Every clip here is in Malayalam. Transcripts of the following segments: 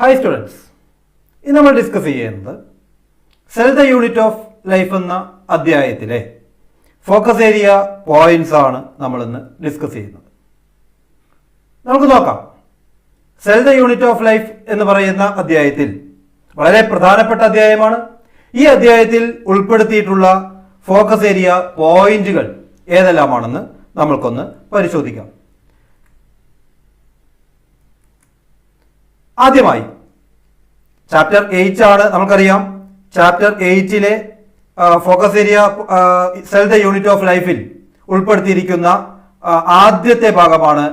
ഹായ് സ്റ്റുഡൻസ്, ഇന്ന് നമ്മൾ ഡിസ്കസ് ചെയ്യുന്നത് cell the unit of life എന്ന അധ്യായത്തിലെ ഫോക്കസ് ഏരിയ പോയിന്റ്സ് ആണ് നമ്മൾ ഇന്ന് ഡിസ്കസ് ചെയ്യുന്നത്. നമുക്ക് നോക്കാം. Cell the unit of life എന്ന് പറയുന്ന അധ്യായത്തിൽ വളരെ പ്രധാനപ്പെട്ട അധ്യായമാണ്. ഈ അധ്യായത്തിൽ ഉൾപ്പെടുത്തിയിട്ടുള്ള ഫോക്കസ് ഏരിയ പോയിന്റുകൾ ഏതെല്ലാമാണെന്ന് നമ്മൾക്കൊന്ന് പരിശോധിക്കാം. ആദ്യമായി ചാപ്റ്റർ 8 ആണ്. നമുക്കറിയാം chapter 8 focus area cell the unit of ലൈഫിൽ ഉൾപ്പെടുത്തിയിരിക്കുന്ന ആദ്യത്തെ ഭാഗമാണ്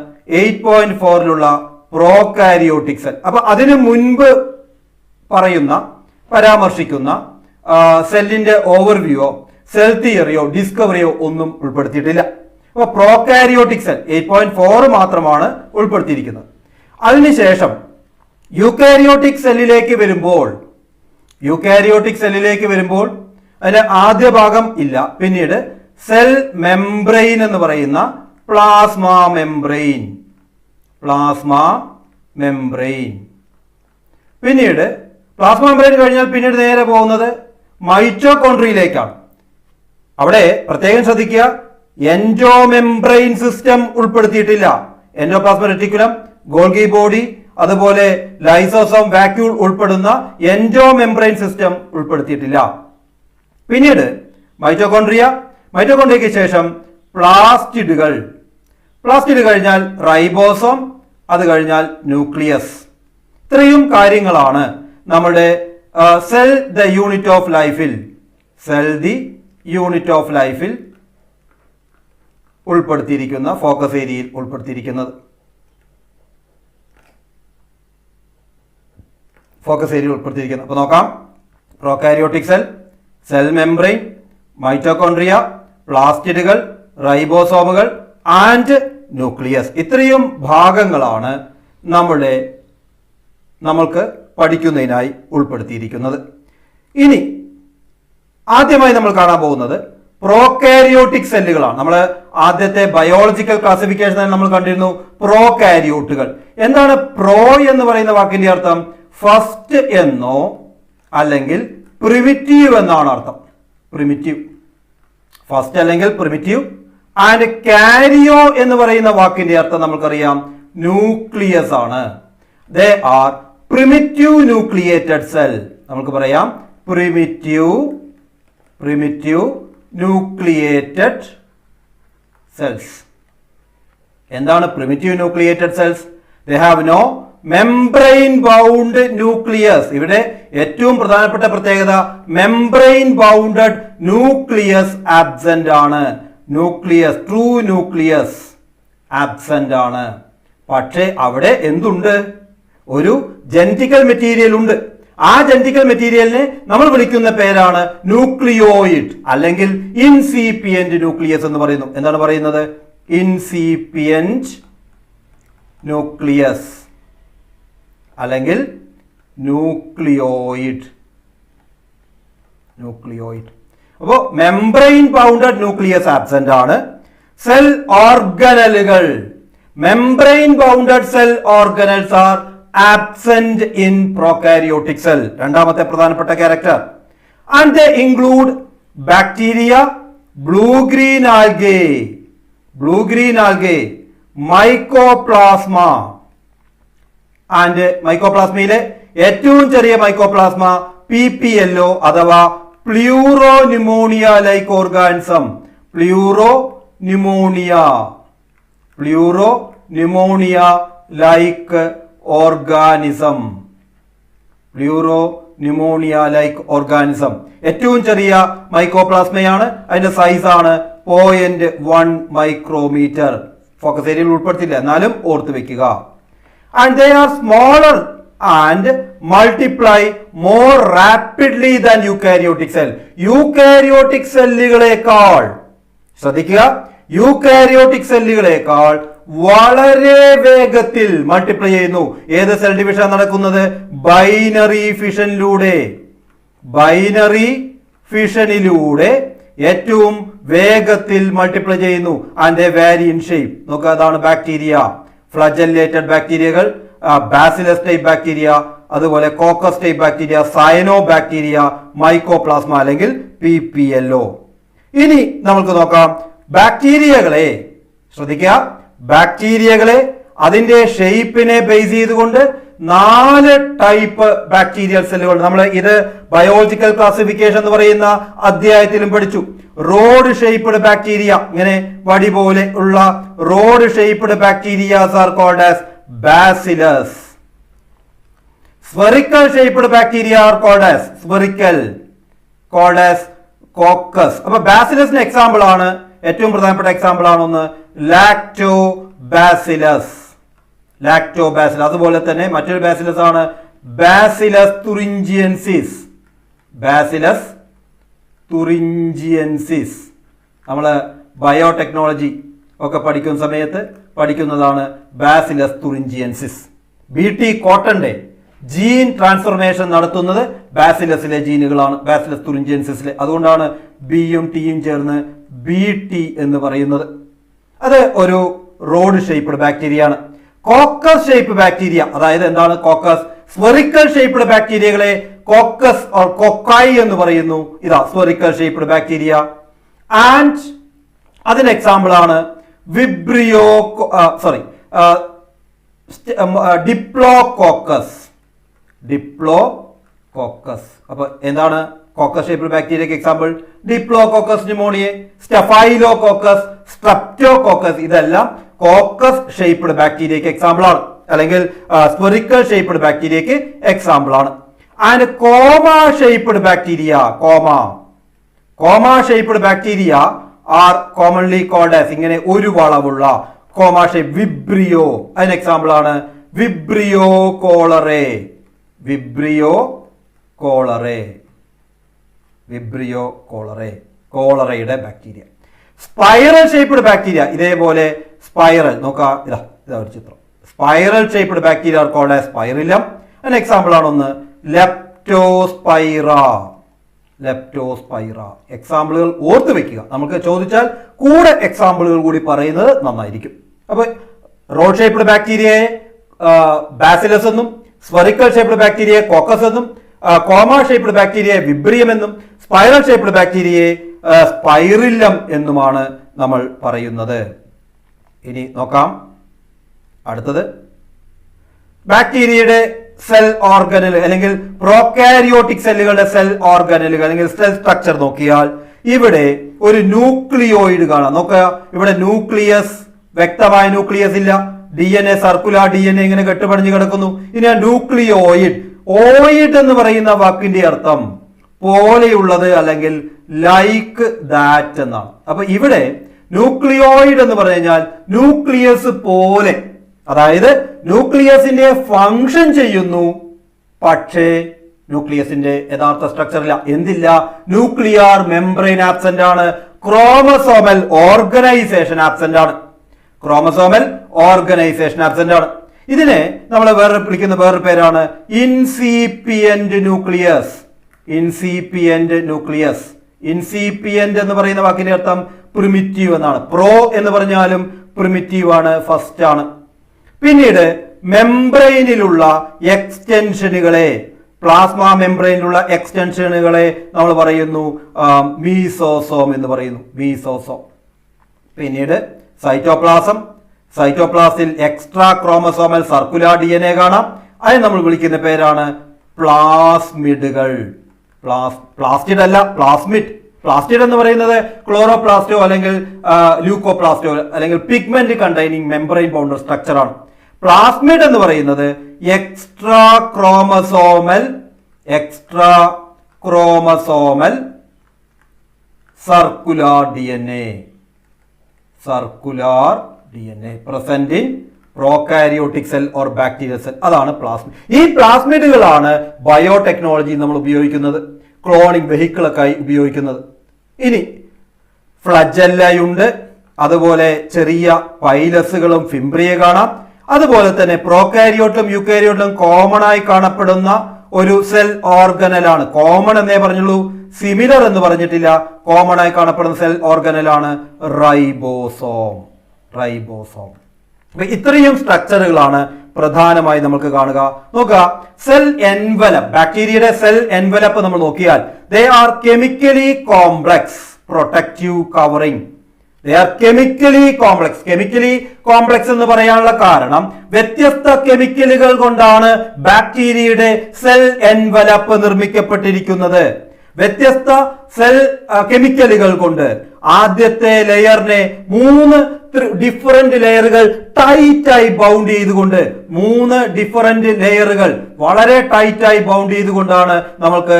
8.4 പ്രോകാരിയോട്ടിക് സെൽ. അപ്പൊ അതിനു മുൻപ് പരാമർശിക്കുന്ന സെല്ലിന്റെ ഓവർവ്യൂയോ സെൽ തിയറിയോ ഡിസ്കവറിയോ ഒന്നും ഉൾപ്പെടുത്തിയിട്ടില്ല. അപ്പൊ പ്രോകാരിയോട്ടിക് സെൽ 8.4 മാത്രമാണ് ഉൾപ്പെടുത്തിയിരിക്കുന്നത്. അതിനുശേഷം യൂക്കാരിയോട്ടിക് സെല്ലിലേക്ക് വരുമ്പോൾ അതിന്റെ ആദ്യ ഭാഗം ഇല്ല. പിന്നീട് സെൽ മെംബ്രെയിൻ എന്ന് പറയുന്ന പ്ലാസ്മ മെംബ്രെയിൻ പിന്നീട് പ്ലാസ്മ മെംബ്രെയിൻ കഴിഞ്ഞാൽ പിന്നീട് നേരെ പോകുന്നത് മൈറ്റോകോൺട്രിയയിലേക്കാണ്. അവിടെ പ്രത്യേകം ശ്രദ്ധിക്കുക, എൻഡോമെംബ്രെയിൻ സിസ്റ്റം ഉൾപ്പെടുത്തിയിട്ടില്ല. എൻഡോപ്ലാസ്മ റെറ്റിക്കുലം, ഗോൾഗി ബോഡി, അതുപോലെ ലൈസോസോം, വാക്യൂൾ ഉൾപ്പെടുന്ന എൻഡോമെംബ്രെയിൻ സിസ്റ്റം ഉൾപ്പെടുത്തിയിട്ടില്ല. പിന്നീട് മൈറ്റോകോൺട്രിയയ്ക്ക് ശേഷം പ്ലാസ്റ്റിഡുകൾ കഴിഞ്ഞാൽ റൈബോസോം, അത് കഴിഞ്ഞാൽ ന്യൂക്ലിയസ്. ഇത്രയും കാര്യങ്ങളാണ് നമ്മുടെ സെൽ ദ യൂണിറ്റ് ഓഫ് ലൈഫിൽ ഉൾപ്പെടുത്തിയിരിക്കുന്ന ഫോക്കസ് ഏരിയയിൽ ഉൾപ്പെടുത്തിയിരിക്കുന്നത്. അപ്പൊ നോക്കാം. പ്രോകാരിയോട്ടിക് സെൽ മെംബ്രെയിൻ, മൈറ്റോകോൺട്രിയ, പ്ലാസ്റ്റിഡുകൾ, റൈബോസോമുകൾ ആൻഡ് ന്യൂക്ലിയസ്. ഇത്രയും ഭാഗങ്ങളാണ് നമ്മൾക്ക് പഠിക്കുന്നതിനായി ഉൾപ്പെടുത്തിയിരിക്കുന്നത്. ഇനി ആദ്യമായി നമ്മൾ കാണാൻ പോകുന്നത് പ്രോകാരിയോട്ടിക് സെല്ലുകളാണ്. നമ്മൾ ആദ്യത്തെ ബയോളജിക്കൽ ക്ലാസിഫിക്കേഷനിൽ നമ്മൾ കണ്ടിരുന്നു പ്രോകാരിയോട്ടുകൾ. എന്താണ് പ്രോ എന്ന് പറയുന്ന വാക്കിന്റെ അർത്ഥം? ഫസ്റ്റ് എന്നോ അല്ലെങ്കിൽ പ്രിമിറ്റീവ് എന്നാണ് അർത്ഥം. ഫസ്റ്റ് അല്ലെങ്കിൽ പ്രിമിറ്റീവ്. ആൻഡ് കാരിയോ എന്ന് പറയുന്ന വാക്കിന്റെ അർത്ഥം നമുക്കറിയാം ന്യൂക്ലിയസ് ആണ്. They are primitive nucleated cell. നമുക്ക് പറയാം പ്രിമിറ്റീവ് ന്യൂക്ലിയേറ്റഡ് സെൽസ്. എന്താണ് primitive nucleated cells? They have no membrane bound nucleus. ഇവിടെ ഏറ്റവും പ്രധാനപ്പെട്ട പ്രത്യേകത മെംബ്രെയിൻ ബൗണ്ടഡ് ന്യൂക്ലിയസ് ആബ്സെന്റ് ആണ്. ട്രൂ ന്യൂക്ലിയസ് ആബ്സെന്റ് ആണ്. പക്ഷേ അവിടെ എന്തുണ്ട്? ഒരു ജനറ്റിക്കൽ മെറ്റീരിയൽ ഉണ്ട്. ആ ജനറ്റിക്കൽ മെറ്റീരിയലിനെ നമ്മൾ വിളിക്കുന്ന പേരാണ് ന്യൂക്ലിയോയിഡ് അല്ലെങ്കിൽ ഇൻസിപിയന്റ് ന്യൂക്ലിയസ് എന്ന് പറയുന്നു. എന്താണ് പറയുന്നത്? ഇൻസിപിയന്റ് ന്യൂക്ലിയസ് അല്ലെങ്കിൽ ന്യൂക്ലിയോയിഡ്. അപ്പോ മെംബ്രെയിൻ ബൗണ്ടഡ് ന്യൂക്ലിയസ് ആബ്സെന്റ് ആണ്. സെൽ ഓർഗനലുകൾ, membrane bounded cell organelles are absent in prokaryotic cell. രണ്ടാമത്തെ പ്രധാനപ്പെട്ട character. And they include bacteria, blue green algae, mycoplasma. And മൈക്കോപ്ലാസ്മയിലെ ഏറ്റവും ചെറിയ മൈക്കോപ്ലാസ്മ PPLO അഥവാ പ്ലൂറോ ന്യൂമോണിയ ലൈക്ക് ഓർഗാനിസം. ഏറ്റവും ചെറിയ മൈക്കോപ്ലാസ്മയാണ്. അതിന്റെ സൈസ് ആണ് 0.1 മൈക്രോമീറ്റർ. ഫോക്കസ് ഏരിയയിൽ ഉൾപ്പെടുത്തില്ല, എന്നാലും ഓർത്ത് വെക്കുക. And they are smaller and multiply more rapidly than eukaryotic cell. Eukaryotic സെല്ലുകളേക്കാൾ, ശ്രദ്ധിക്കുക, യൂക്കാരിയോട്ടിക് സെല്ലുകളേക്കാൾ വളരെ വേഗത്തിൽ മൾട്ടിപ്ലൈ ചെയ്യുന്നു. ഏത് സെൽ ഡിവിഷൻ നടക്കുന്നത്? ബൈനറി ഫിഷനിലൂടെ ഏറ്റവും വേഗത്തിൽ മൾട്ടിപ്ലൈ ചെയ്യുന്നു. ആൻഡ് ദേ വാരി ഇൻ ഷേപ്പ്. നോക്കുക, അതാണ് ബാക്ടീരിയ. ഫ്ലജല്ലേറ്റഡ് ബാക്ടീരിയകൾ, ബാസിലസ് ടൈപ്പ് ബാക്ടീരിയ, അതുപോലെ caucus type bacteria, cyano bacteria, mycoplasma അല്ലെങ്കിൽ PPLO. ഇനി നമുക്ക് നോക്കാം ബാക്ടീരിയകളെ. ശ്രദ്ധിക്കുക, ബാക്ടീരിയകളെ അതിന്റെ ഷേപ്പിനെ ബേസ് ചെയ്തുകൊണ്ട് 4 ടൈപ്പ് ബാക്ടീരിയൽ സെല്ലുകൾ. നമ്മൾ ഇത് ബയോളജിക്കൽ ക്ലാസിഫിക്കേഷൻ എന്ന് പറയുന്ന അധ്യായത്തിലും പഠിച്ചു. റോഡ് ഷേപ്പ്ഡ് ബാക്ടീരിയ, ഇങ്ങനെ വടി പോലെ ഉള്ള rod shaped bacterias are called as bacillus. Spherical shaped bacteria are called as coccus. അപ്പൊ ബാസിലസിന് എക്സാമ്പിൾ ആണ്, ഏറ്റവും പ്രധാനപ്പെട്ട എക്സാമ്പിൾ ആണ് ഒന്ന് ലാക്ടോബാസിലസ്. അതുപോലെ തന്നെ മറ്റൊരു ബാസിലസ് ആണ് ബാസിലസ് തുറിഞ്ചിയൻസിസ്. നമ്മൾ ബയോടെക്നോളജി ഒക്കെ പഠിക്കുന്ന സമയത്ത് പഠിക്കുന്നതാണ് bacillus thuringiensis. BT കോട്ടന്റെ gene transformation നടത്തുന്നത് ബാസിലസിലെ ജീനുകളാണ്, ബാസിലസ് തുറിഞ്ചിയൻസിസിലെ. അതുകൊണ്ടാണ് ബിയും ടിയും ചേർന്ന് BT എന്ന് പറയുന്നത്. അത് ഒരു റോഡ് ഷേപ്പ്ഡ് ബാക്ടീരിയ ആണ്. കോക്കസ് ഷേപ്പ് ബാക്ടീരിയ, അതായത് എന്താണ് കോക്കസ്? സ്ഫെറിക്കൽ ഷേപ്പ്ഡ് ബാക്ടീരിയകളെ കോക്കസ് ഓർ കൊക്കായി എന്ന് പറയുന്നു. ഇതാ സ്ഫെറിക്കൽ ഷേപ്പ്ഡ് ബാക്ടീരിയ. ആൻഡ് അതിന് എക്സാമ്പിൾ ആണ് ഡിപ്ലോകോക്കസ്. അപ്പൊ എന്താണ് കോക്കസ് ഷേപ്പ്ഡ് ബാക്ടീരിയക്ക് example? Diplococcus pneumoniae, staphylococcus, streptococcus. ഇതെല്ലാം കോക്കസ് ഷേപ്പ്ഡ് ബാക്ടീരിയക്ക് എക്സാമ്പിൾ ആണ്, അല്ലെങ്കിൽ സ്ഫെറിക്കൽ ഷേപ്പ്ഡ് ബാക്ടീരിയക്ക് എക്സാമ്പിൾ ആണ്. And comma shaped bacteria are commonly called as, ഇങ്ങനെ ഒരു വളവുള്ള കോമ ഷേപ്പ്, വിബ്രിയോ. അതിന് എക്സാമ്പിൾ ആണ് വിബ്രിയോ കോളറയുടെ ബാക്ടീരിയ. സ്പൈറൽ ഷേപ്പ്ഡ് ബാക്ടീരിയ, ഇതേപോലെ സ്പൈറൽ നോക്കാം, ഇതാ ഒരു ചിത്രം. Spiral shaped bacteria are called as spirillum. അതിന് എക്സാമ്പിൾ ആണ് ഒന്ന് ലെപ്റ്റോസ്പൈറ. എക്സാമ്പിളുകൾ ഓർത്ത് വെക്കുക, നമുക്ക് ചോദിച്ചാൽ കൂടെ എക്സാമ്പിളുകൾ കൂടി പറയുന്നത് നന്നായിരിക്കും. അപ്പൊ റോഡ് ഷേപ്പ്ഡ് ബാക്ടീരിയയെ ബാസിലസ് എന്നും, സ്ഫെറിക്കൽ ഷേപ്പ്ഡ് ബാക്ടീരിയയെ കോക്കസ് എന്നും, കോമ ഷേപ്പ്ഡ് ബാക്ടീരിയയെ വിബ്രിയം എന്നും, സ്പൈറൽ ഷേപ്പ്ഡ് ബാക്ടീരിയയെ സ്പൈറില്ലം എന്നുമാണ് നമ്മൾ പറയുന്നത്. ഇനി നോക്കാം അടുത്തത്. ബാക്ടീരിയയുടെ സെൽ ഓർഗനൽ അല്ലെങ്കിൽ പ്രോകാരിയോട്ടിക് സെല്ലുകളുടെ സെൽ ഓർഗനലുകൾ അല്ലെങ്കിൽ സെൽ സ്ട്രക്ചർ നോക്കിയാൽ ഇവിടെ ഒരു ന്യൂക്ലിയോയിഡ് കാണാം. നോക്കുക, ഇവിടെ ന്യൂക്ലിയസ്, വ്യക്തമായ ന്യൂക്ലിയസ് ഇല്ല. DNA, സർക്കുലാർ DNA ഇങ്ങനെ കെട്ടുപണിഞ്ഞ് കിടക്കുന്നു. ഇനി ആ ന്യൂക്ലിയോയിഡ്, ഓയിഡ് എന്ന് പറയുന്ന വാക്കിന്റെ അർത്ഥം പോലെയുള്ളത് അല്ലെങ്കിൽ ലൈക്ക് ദാറ്റ് എന്നാണ്. അപ്പൊ ഇവിടെ ന്യൂക്ലിയോയിഡ് എന്ന് പറഞ്ഞു കഴിഞ്ഞാൽ ന്യൂക്ലിയസ് പോലെ, അതായത് ന്യൂക്ലിയസിന്റെ ഫങ്ഷൻ ചെയ്യുന്നു, പക്ഷേ ന്യൂക്ലിയസിന്റെ യഥാർത്ഥ സ്ട്രക്ചർ ഇല്ല. എന്തില്ല? ന്യൂക്ലിയർ മെംബ്രെയിൻ ആബ്സെന്റ് ആണ്. ക്രോമസോമൽ ഓർഗനൈസേഷൻ ആബ്സെന്റ് ആണ്. ഇതിനെ നമ്മൾ വിളിക്കുന്ന വേറൊരു പേരാണ് ഇൻസിപ്പിയന്റ് ന്യൂക്ലിയസ്. ഇൻസിപ്പിയന്റ് എന്ന് പറയുന്ന വാക്കിന്റെ അർത്ഥം പ്രിമിറ്റീവ് എന്നാണ്. പ്രോ എന്ന് പറഞ്ഞാലും പ്രിമിറ്റീവ് ആണ്, ഫസ്റ്റ് ആണ്. പിന്നീട് മെംബ്രെയിനിലുള്ള എക്സ്റ്റൻഷനുകളെ, പ്ലാസ്മ മെംബ്രെയിനിലുള്ള എക്സ്റ്റൻഷനുകളെ നമ്മൾ പറയുന്നു മീസോസോം എന്ന് പറയുന്നു, മീസോസോം. പിന്നീട് സൈറ്റോപ്ലാസിൽ എക്സ്ട്രാ ക്രോമസോമൽ സർക്കുലാർ DNA കാണാം. അതിന് നമ്മൾ വിളിക്കുന്ന പേരാണ് പ്ലാസ്മിഡുകൾ. പ്ലാസ്റ്റിഡ് അല്ല, പ്ലാസ്മിഡ്. പ്ലാസ്റ്റിഡ് എന്ന് പറയുന്നത് ക്ലോറോപ്ലാസ്റ്റോ അല്ലെങ്കിൽ ല്യൂക്കോപ്ലാസ്റ്റോ അല്ലെങ്കിൽ pigment containing membrane boundary structure ആണ്. പ്ലാസ്മിഡ് എന്ന് പറയുന്നത് extra chromosomal circular DNA present in prokaryotic cell or bacterial cell. അതാണ് പ്ലാസ്മിഡ്. ഈ പ്ലാസ്മിഡുകളാണ് ബയോടെക്നോളജി നമ്മൾ ഉപയോഗിക്കുന്നത്, ക്ലോണിംഗ് വെഹിക്കിളൊക്കെയായി ഉപയോഗിക്കുന്നത്. ഇനി ഫ്ലജല്ലയുണ്ട്, അതുപോലെ ചെറിയ പൈലസുകളും ഫിംബ്രിയ കാണാം. അതുപോലെ തന്നെ പ്രോകാരിയോട്ടിലും യൂക്കാരിയോട്ടിലും കോമൺ ആയി കാണപ്പെടുന്ന ഒരു സെൽ ഓർഗനലാണ്. കോമൺ എന്നേ പറഞ്ഞുള്ളൂ, സിമിലർ എന്ന് പറഞ്ഞിട്ടില്ല. കോമൺ ആയി കാണപ്പെടുന്ന സെൽ ഓർഗനലാണ് റൈബോസോം. അപ്പൊ ഇത്രയും സ്ട്രക്ചറുകളാണ് പ്രധാനമായി നമുക്ക് കാണുക. നോക്കുക, സെൽ എൻവലപ്പ്, ബാക്ടീരിയയുടെ സെൽ എൻവലപ്പ് നമ്മൾ നോക്കിയാൽ they are chemically complex protective covering. They are chemically complex. Chemically complex എന്ന് പറയാനുള്ള കാരണം വ്യത്യസ്ത കെമിക്കലുകൾ കൊണ്ടാണ് ബാക്ടീരിയയുടെ സെൽ എൻവലപ്പ് നിർമ്മിക്കപ്പെട്ടിരിക്കുന്നത്. വ്യത്യസ്ത സെൽ കെമിക്കലുകൾ കൊണ്ട് ആദ്യത്തെ ലെയറിനെ 3 ഡിഫറെന്റ് ലെയറുകൾ ടൈറ്റായി ബൗണ്ട് ചെയ്തുകൊണ്ട് 3 ഡിഫറെന്റ് ലെയറുകൾ വളരെ ടൈറ്റായി ബൗണ്ട് ചെയ്തുകൊണ്ടാണ് നമുക്ക്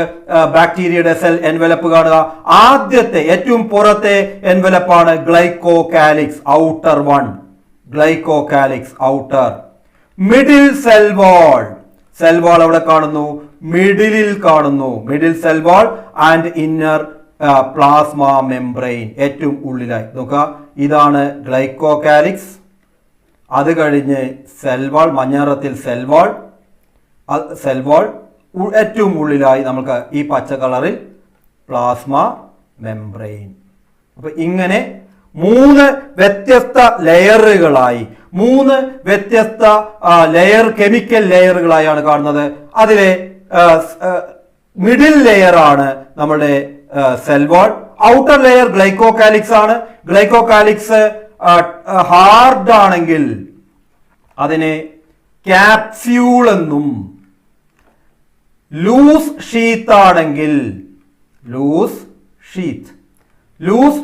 ബാക്ടീരിയയുടെ സെൽ എൻവലപ്പ് കാണുക. ആദ്യത്തെ ഏറ്റവും പുറത്തെ എൻവലപ്പാണ് glycocalyx, outer one, glycocalyx outer. Middle cell wall, cell wall അവിടെ കാണുന്നു, മിഡിലിൽ കാണുന്നു, middle cell wall and inner plasma membrane, ഏറ്റവും ഉള്ളിലായി. നോക്കുക, ഇതാണ് ഗ്ലൈക്കോകാലിക്സ്. അത് കഴിഞ്ഞ് സെൽ വാൾ, മഞ്ഞറത്തിൽ സെൽ വാൾ, സെൽ വാൾ ഏറ്റവും ഉള്ളിലായി നമുക്ക് ഈ പച്ച കളറിൽ പ്ലാസ്മ മെംബ്രെയിൻ. അപ്പൊ ഇങ്ങനെ 3 വ്യത്യസ്ത ലെയറുകളായി, 3 വ്യത്യസ്ത ലെയർ, കെമിക്കൽ ലെയറുകളായാണ് കാണുന്നത്. അതിലെ മിഡിൽ ലെയർ ആണ് നമ്മുടെ സെൽ വാൾ. ഔട്ടർ ലെയർ ഗ്ലൈക്കോകാലിക്സ് ആണ്. ഗ്ലൈക്കോകാലിക്സ് ഹാർഡ് ആണെങ്കിൽ അതിനെ ക്യാപ്സ്യൂൾ എന്നും, ലൂസ് ഷീത്ത് ആണെങ്കിൽ, ലൂസ്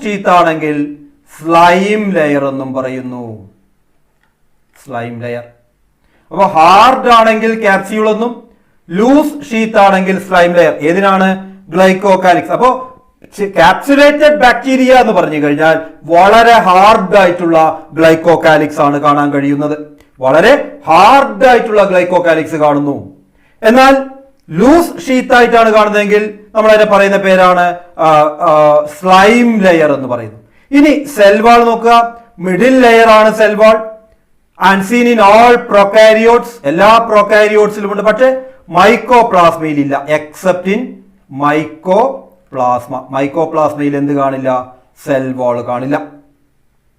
ഷീത്ത് ആണെങ്കിൽ സ്ലൈം ലെയർ എന്നും പറയുന്നു. Slime layer. അപ്പൊ ഹാർഡ് ആണെങ്കിൽ ക്യാപ്സ്യൂൾ എന്നും, ലൂസ് ഷീത്ത് ആണെങ്കിൽ സ്ലൈം ലെയർ. ഏതിനാണ്? ഗ്ലൈക്കോകാലിക്സ്. അപ്പോ കാപ്സുലേറ്റഡ് ബാക്ടീരിയ എന്ന് പറഞ്ഞു കഴിഞ്ഞാൽ വളരെ ഹാർഡ് ആയിട്ടുള്ള ഗ്ലൈക്കോകാലിക്സ് ആണ് കാണാൻ കഴിയുന്നത്. വളരെ ഹാർഡ് ആയിട്ടുള്ള ഗ്ലൈക്കോകാലിക്സ് കാണുന്നു. എന്നാൽ ലൂസ് ഷീത്ത് ആയിട്ടാണ് കാണുന്നതെങ്കിൽ നമ്മൾ അതിനെ പറയുന്ന പേരാണ് സ്ലൈം ലെയർ എന്ന് പറയുന്നു. ഇനി സെൽ വാൾ നോക്കുക, മിഡിൽ ലെയർ ആണ് cell wall. And seen in all prokaryotes, എല്ലാ പ്രൊകാരിയോട്സിലും ഉണ്ട്. പക്ഷേ മൈക്കോപ്ലാസ്മയിൽ ഇല്ല, എക്സെപ്റ്റ് ഇൻ മൈക്കോപ്ലാസ്മ. മൈക്കോപ്ലാസ്മയിൽ എന്ത് കാണില്ല? സെൽ വാൾ കാണില്ല.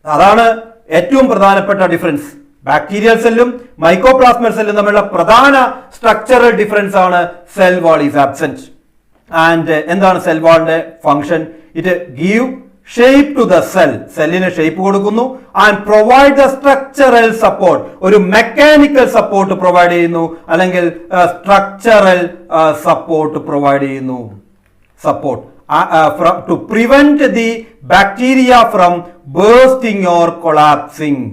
അതാണ് ഏറ്റവും പ്രധാനപ്പെട്ട ഡിഫറൻസ്. ബാക്ടീരിയൽ സെല്ലും മൈക്കോപ്ലാസ്മൽ സെല്ലും തമ്മിലുള്ള പ്രധാന സ്ട്രക്ചറൽ ഡിഫറൻസ് ആണ് cell wall is absent. And എന്താണ് സെൽ വാളിന്റെ function? It give shape to the cell, സെല്ലിന് ഷേപ്പ് കൊടുക്കുന്നു. And provide the structural support, ഒരു മെക്കാനിക്കൽ സപ്പോർട്ട് പ്രൊവൈഡ് ചെയ്യുന്നു, അല്ലെങ്കിൽ സ്ട്രക്ചറൽ സപ്പോർട്ട് പ്രൊവൈഡ് ചെയ്യുന്നു. Support to prevent the bacteria from bursting or collapsing.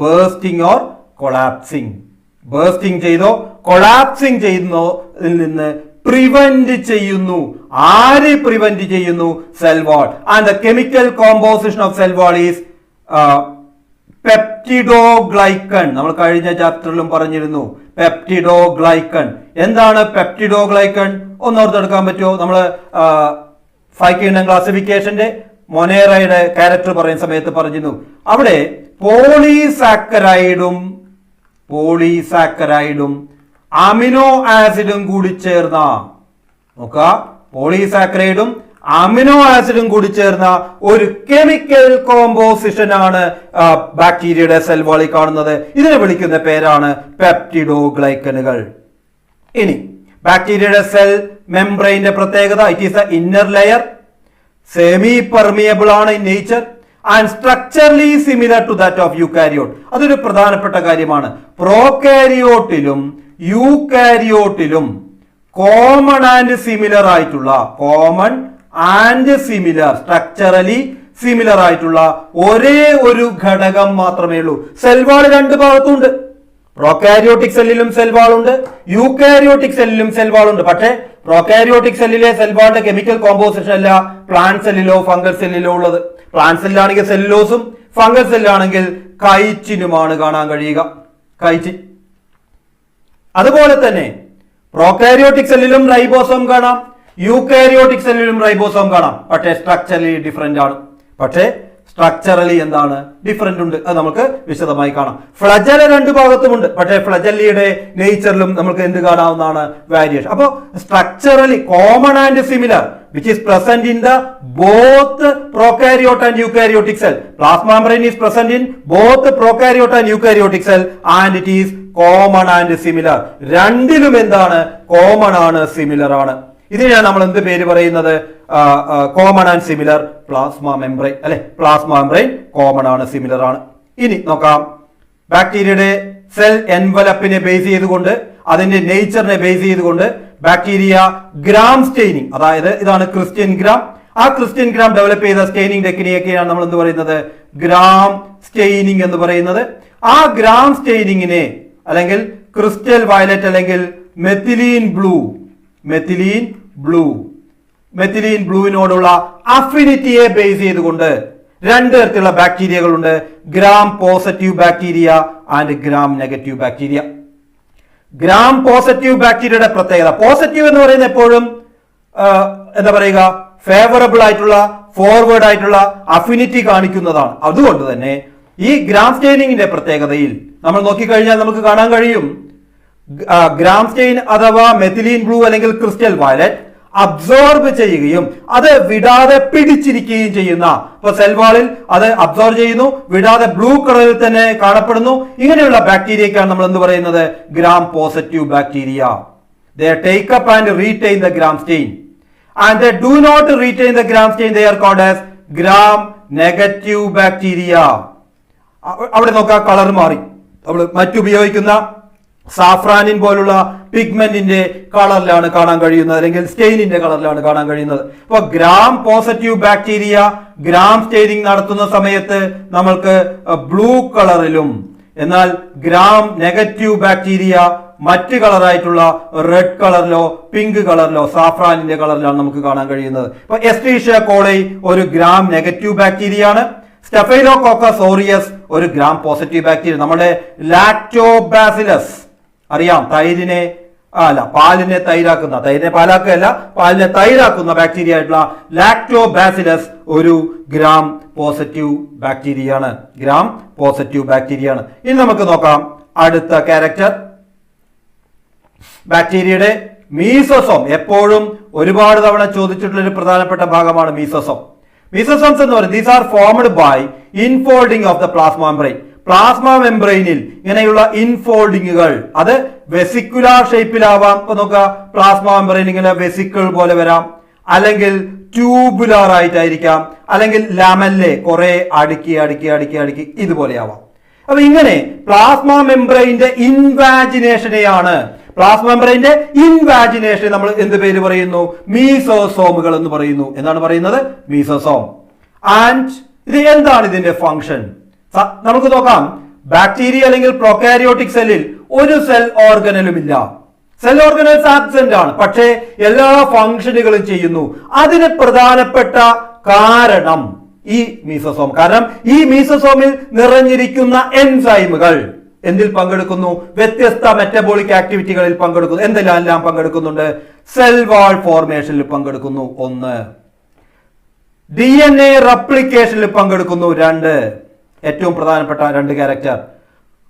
Bursting or collapsing, bursting ചെയ്തോ കൊളാപ്സിംഗ് ചെയ്യുന്നതിൽ നിന്ന് പ്രിവെന്റ് ചെയ്യുന്നു. ആര് പ്രിവെന്റ് ചെയ്യുന്നു? Cell wall. And the chemical composition of cell wall is peptidoglycan. നമ്മൾ കഴിഞ്ഞ ചാപ്റ്ററിലും പറഞ്ഞിരുന്നു പെപ്റ്റിഡോഗ്ലൈക്കൺ. എന്താണ് പെപ്റ്റിഡോഗ്ലൈക്കൺ? ഒന്നോർത്തെടുക്കാൻ പറ്റുമോ? നമ്മൾ 5 കിങ്ഡം ക്ലാസിഫിക്കേഷന്റെ മൊനേറയുടെ ക്യാരക്ടർ പറയുന്ന സമയത്ത് പറഞ്ഞിരുന്നു, അവിടെ പോളിസാക്കറൈഡും അമിനോ ആസിഡും കൂടി ചേർന്ന, നോക്കുക, പോളിസാക്കറൈഡും അമിനോ ആസിഡും കൂടി ചേർന്ന ഒരു കെമിക്കൽ കോമ്പോസിഷൻ ആണ് ബാക്ടീരിയയുടെ സെൽ വാളിൽ കാണുന്നത്. ഇതിനെ വിളിക്കുന്ന പേരാണ് പെപ്റ്റിഡോഗ്ലൈക്കനുകൾ. ഇനി ബാക്ടീരിയയുടെ സെൽ മെംബ്രെയിന്റെ പ്രത്യേകത, it is a inner layer, semi permeable ആണ് in nature and structurally similar to that of eukaryote. അതൊരു പ്രധാനപ്പെട്ട കാര്യമാണ്. പ്രോകാരിയോട്ടിലും യൂകാരിയോട്ടിലും കോമൺ ആൻഡ് സിമിലർ ആയിട്ടുള്ള, common and similar, structurally similar ആയിട്ടുള്ള ഒരേ ഒരു ഘടകം മാത്രമേ ഉള്ളൂ. സെൽ വാൾ 2 ഭാഗത്തുണ്ട്. പ്രോകാരിയോട്ടിക് സെല്ലിലും സെൽ വാൾ ഉണ്ട്, യൂകാരിയോട്ടിക് സെല്ലിലും സെൽ വാൾ ഉണ്ട്. പക്ഷേ പ്രോകാരിയോട്ടിക് സെല്ലിലെ സെൽ വാളിന്റെ കെമിക്കൽ കോമ്പോസിഷൻ അല്ല പ്ലാന്റ് സെല്ലിലോ ഫംഗൽ സെല്ലിലോ ഉള്ളത്. പ്ലാന്റ് സെല്ലാണെങ്കിൽ സെല്ലുലോസും, ഫംഗൽ സെല്ലാണെങ്കിൽ കൈറ്റിനുമാണ് കാണാൻ കഴിയുക, കൈറ്റിൻ. അതുപോലെ തന്നെ പ്രോകാരിയോട്ടിക് സെല്ലിലും റൈബോസോം കാണാം, യൂകാരിയോട്ടിക് സെല്ലിലും റൈബോസോം കാണാം. പക്ഷേ സ്ട്രക്ചറലി ഡിഫറെന്റ് ആണ്. പക്ഷേ സ്ട്രക്ചറലി എന്താണ് ഡിഫറൻറ്റ് ഉണ്ട്. അത് നമുക്ക് വിശദമായി കാണാം. ഫ്ലജല രണ്ട് ഭാഗത്തുമുണ്ട്, പക്ഷേ ഫ്ലജല്ലിയുടെ നേച്ചറിലും നമുക്ക് എന്ത് കാണാവുന്നതാണ്? വാരിയേഷൻ. അപ്പോൾ structurally common and similar which is present in the both prokaryote and eukaryotic cell. Plasma membrane is present in both prokaryote and eukaryotic cell and it is common and similar. രണ്ടിലും എന്താണ്? കോമൺ ആണ്, സിമിലർ ആണ്. ഇതിനെയാണ് നമ്മൾ എന്ത് പേര് പറയുന്നത്? Common and similar plasma membrane അല്ലെ. പ്ലാസ്മ മെംബ്രെയിൻ കോമൺ ആണ്, സിമിലർ ആണ്. ഇനി നോക്കാം, ബാക്ടീരിയയുടെ സെൽ എൻവലപ്പിനെ ബേസ് ചെയ്തുകൊണ്ട്, അതിന്റെ നേച്ചറിനെ ബേസ് ചെയ്തുകൊണ്ട് ബാക്ടീരിയ ഗ്രാം സ്റ്റെയിനിങ്, അതായത് ഇതാണ് ക്രിസ്ത്യൻ ഗ്രാം. ആ ക്രിസ്ത്യൻ ഗ്രാം ഡെവലപ്പ് ചെയ്ത സ്റ്റെയിനിങ് ടെക്നിക്കൊക്കെയാണ് നമ്മൾ എന്ത് പറയുന്നത്? ഗ്രാം സ്റ്റെയിനിങ് എന്ന് പറയുന്നത്. ആ ഗ്രാം സ്റ്റെയിനിങ്ങിനെ അല്ലെങ്കിൽ ക്രിസ്റ്റൽ വയലറ്റ് അല്ലെങ്കിൽ മെത്തിലീൻ ബ്ലൂവിനോടുള്ള അഫിനിറ്റിയെ ബേസ് ചെയ്തുകൊണ്ട് രണ്ട് തരത്തിലുള്ള ബാക്ടീരിയകളുണ്ട്. Gram positive bacteria and gram negative bacteria. Gram positive ബാക്ടീരിയയുടെ പ്രത്യേകത, പോസിറ്റീവ് എന്ന് പറയുന്നത് എപ്പോഴും എന്താ പറയുക, ഫേവറബിൾ ആയിട്ടുള്ള, ഫോർവേഡ് ആയിട്ടുള്ള അഫിനിറ്റി കാണിക്കുന്നതാണ്. അതുകൊണ്ട് തന്നെ ഈ ഗ്രാം സ്റ്റെയിനിങ്ങിന്റെ പ്രത്യേകതയിൽ നമ്മൾ നോക്കിക്കഴിഞ്ഞാൽ നമുക്ക് കാണാൻ കഴിയും, ഗ്രാം സ്റ്റെയിൻ അഥവാ മെത്തിലീൻ ബ്ലൂ അല്ലെങ്കിൽ ക്രിസ്റ്റൽ വയലറ്റ് അബ്സോർബ് ചെയ്യുകയും അത് വിടാതെ പിടിച്ചിരിക്കുകയും ചെയ്യുന്ന, ഇപ്പൊ സെൽവാളിൽ അത് അബ്സോർബ് ചെയ്യുന്നു, വിടാതെ ബ്ലൂ കളറിൽ തന്നെ കാണപ്പെടുന്നു. ഇങ്ങനെയുള്ള ബാക്ടീരിയക്കാണ് നമ്മൾ എന്ത് പറയുന്നത്? Gram positive bacteria. They take up and retain the gram stain and they do not retain the gram stain, they are called as gram negative bacteria. അവിടെ നോക്കാം, കളർ മാറി. നമ്മൾ മറ്റുപയോഗിക്കുന്ന സാഫ്രാനിൻ പോലുള്ള പിഗ്മെന്റിന്റെ കളറിലാണ് കാണാൻ കഴിയുന്നത്, അല്ലെങ്കിൽ സ്റ്റെയിനിന്റെ കളറിലാണ് കാണാൻ കഴിയുന്നത്. അപ്പൊ gram positive bacteria gram staining നടത്തുന്ന സമയത്ത് നമ്മൾക്ക് ബ്ലൂ കളറിലും, എന്നാൽ ഗ്രാം നെഗറ്റീവ് ബാക്ടീരിയ മറ്റ് കളറായിട്ടുള്ള റെഡ് കളറിലോ പിങ്ക് കളറിലോ സാഫ്രാനിന്റെ കളറിലാണ് നമുക്ക് കാണാൻ കഴിയുന്നത്. ഇപ്പൊ എസ്ട്രീഷ്യ കോളൈ ഒരു ഗ്രാം നെഗറ്റീവ് ബാക്ടീരിയ ആണ്. സ്റ്റെഫൈലോകോക്കസ് ഓറിയസ് ഒരു ഗ്രാം പോസിറ്റീവ് ബാക്ടീരിയ. നമ്മുടെ ലാക്ടോബാസിലസ് അറിയാം, പാലിനെ തൈരാക്കുന്ന, തൈരിനെ പാലാക്കുകയല്ല, പാലിനെ തൈരാക്കുന്ന ബാക്ടീരിയ ആയിട്ടുള്ള ലാക്ടോബാസിലസ് ഒരു ഗ്രാം പോസിറ്റീവ് ബാക്ടീരിയ ആണ്. ഇനി നമുക്ക് നോക്കാം അടുത്ത ക്യാരക്ടർ, ബാക്ടീരിയയുടെ മീസോസോം. എപ്പോഴും ഒരുപാട് തവണ ചോദിച്ചിട്ടുള്ള ഒരു പ്രധാനപ്പെട്ട ഭാഗമാണ് മീസോസോം. മീസോസോംസ് എന്ന് പറയുന്നത് these are formed by infolding of the plasma membrane. Plasma മെംബ്രെയിനിൽ ഇങ്ങനെയുള്ള ഇൻഫോൾഡിങ്ങുകൾ, അത് വെസിക്കുലാർ ഷേപ്പിലാവാം. ഇപ്പൊ നോക്കുക, പ്ലാസ്മ മെംബ്രെയിൻ ഇങ്ങനെ വെസിക്കിൾ പോലെ വരാം, അല്ലെങ്കിൽ ട്യൂബുലാർ ആയിട്ടായിരിക്കാം, അല്ലെങ്കിൽ ലാമെല്ലെ കുറെ അടുക്കി ഇതുപോലെയാവാം. അപ്പൊ ഇങ്ങനെ പ്ലാസ്മ മെംബ്രെയിന്റെ ഇൻവാജിനേഷനെയാണ്, പ്ലാസ്മ മെംബ്രെയിന്റെ ഇൻവാജിനേഷൻ നമ്മൾ എന്ത് പേര് പറയുന്നു? മീസോസോമുകൾ എന്ന് പറയുന്നു. എന്താണ് പറയുന്നത്? മീസോസോം. ആൻഡ് ഇത് എന്താണ് ഇതിന്റെ ഫംഗ്ഷൻ? നമുക്ക് നോക്കാം, ബാക്ടീരിയ അല്ലെങ്കിൽ പ്രൊകാരിയോട്ടിക് സെല്ലിൽ ഒരു സെൽ ഓർഗനലും ഇല്ല. സെൽ ഓർഗനൽസ് ആബ്സെന്റ് ആണ്, പക്ഷേ എല്ലാ ഫംഗ്ഷനുകളും ചെയ്യുന്നു. അതിന് പ്രധാനപ്പെട്ട കാരണം ഈ മീസോസോം. കാരണം ഈ മീസോസോമിൽ നിറഞ്ഞിരിക്കുന്ന എൻസൈമുകൾ എന്തിൽ പങ്കെടുക്കുന്നു? വ്യത്യസ്ത മെറ്റബോളിക് ആക്ടിവിറ്റികളിൽ പങ്കെടുക്കുന്നു. എന്തെല്ലാം പങ്കെടുക്കുന്നുണ്ട്? സെൽ വാൾ ഫോർമേഷനിൽ പങ്കെടുക്കുന്നു 1, DNA റെപ്ലിക്കേഷനിൽ പങ്കെടുക്കുന്നു 2, ഏറ്റവും പ്രധാനപ്പെട്ട 2 ക്യാരക്ടർ,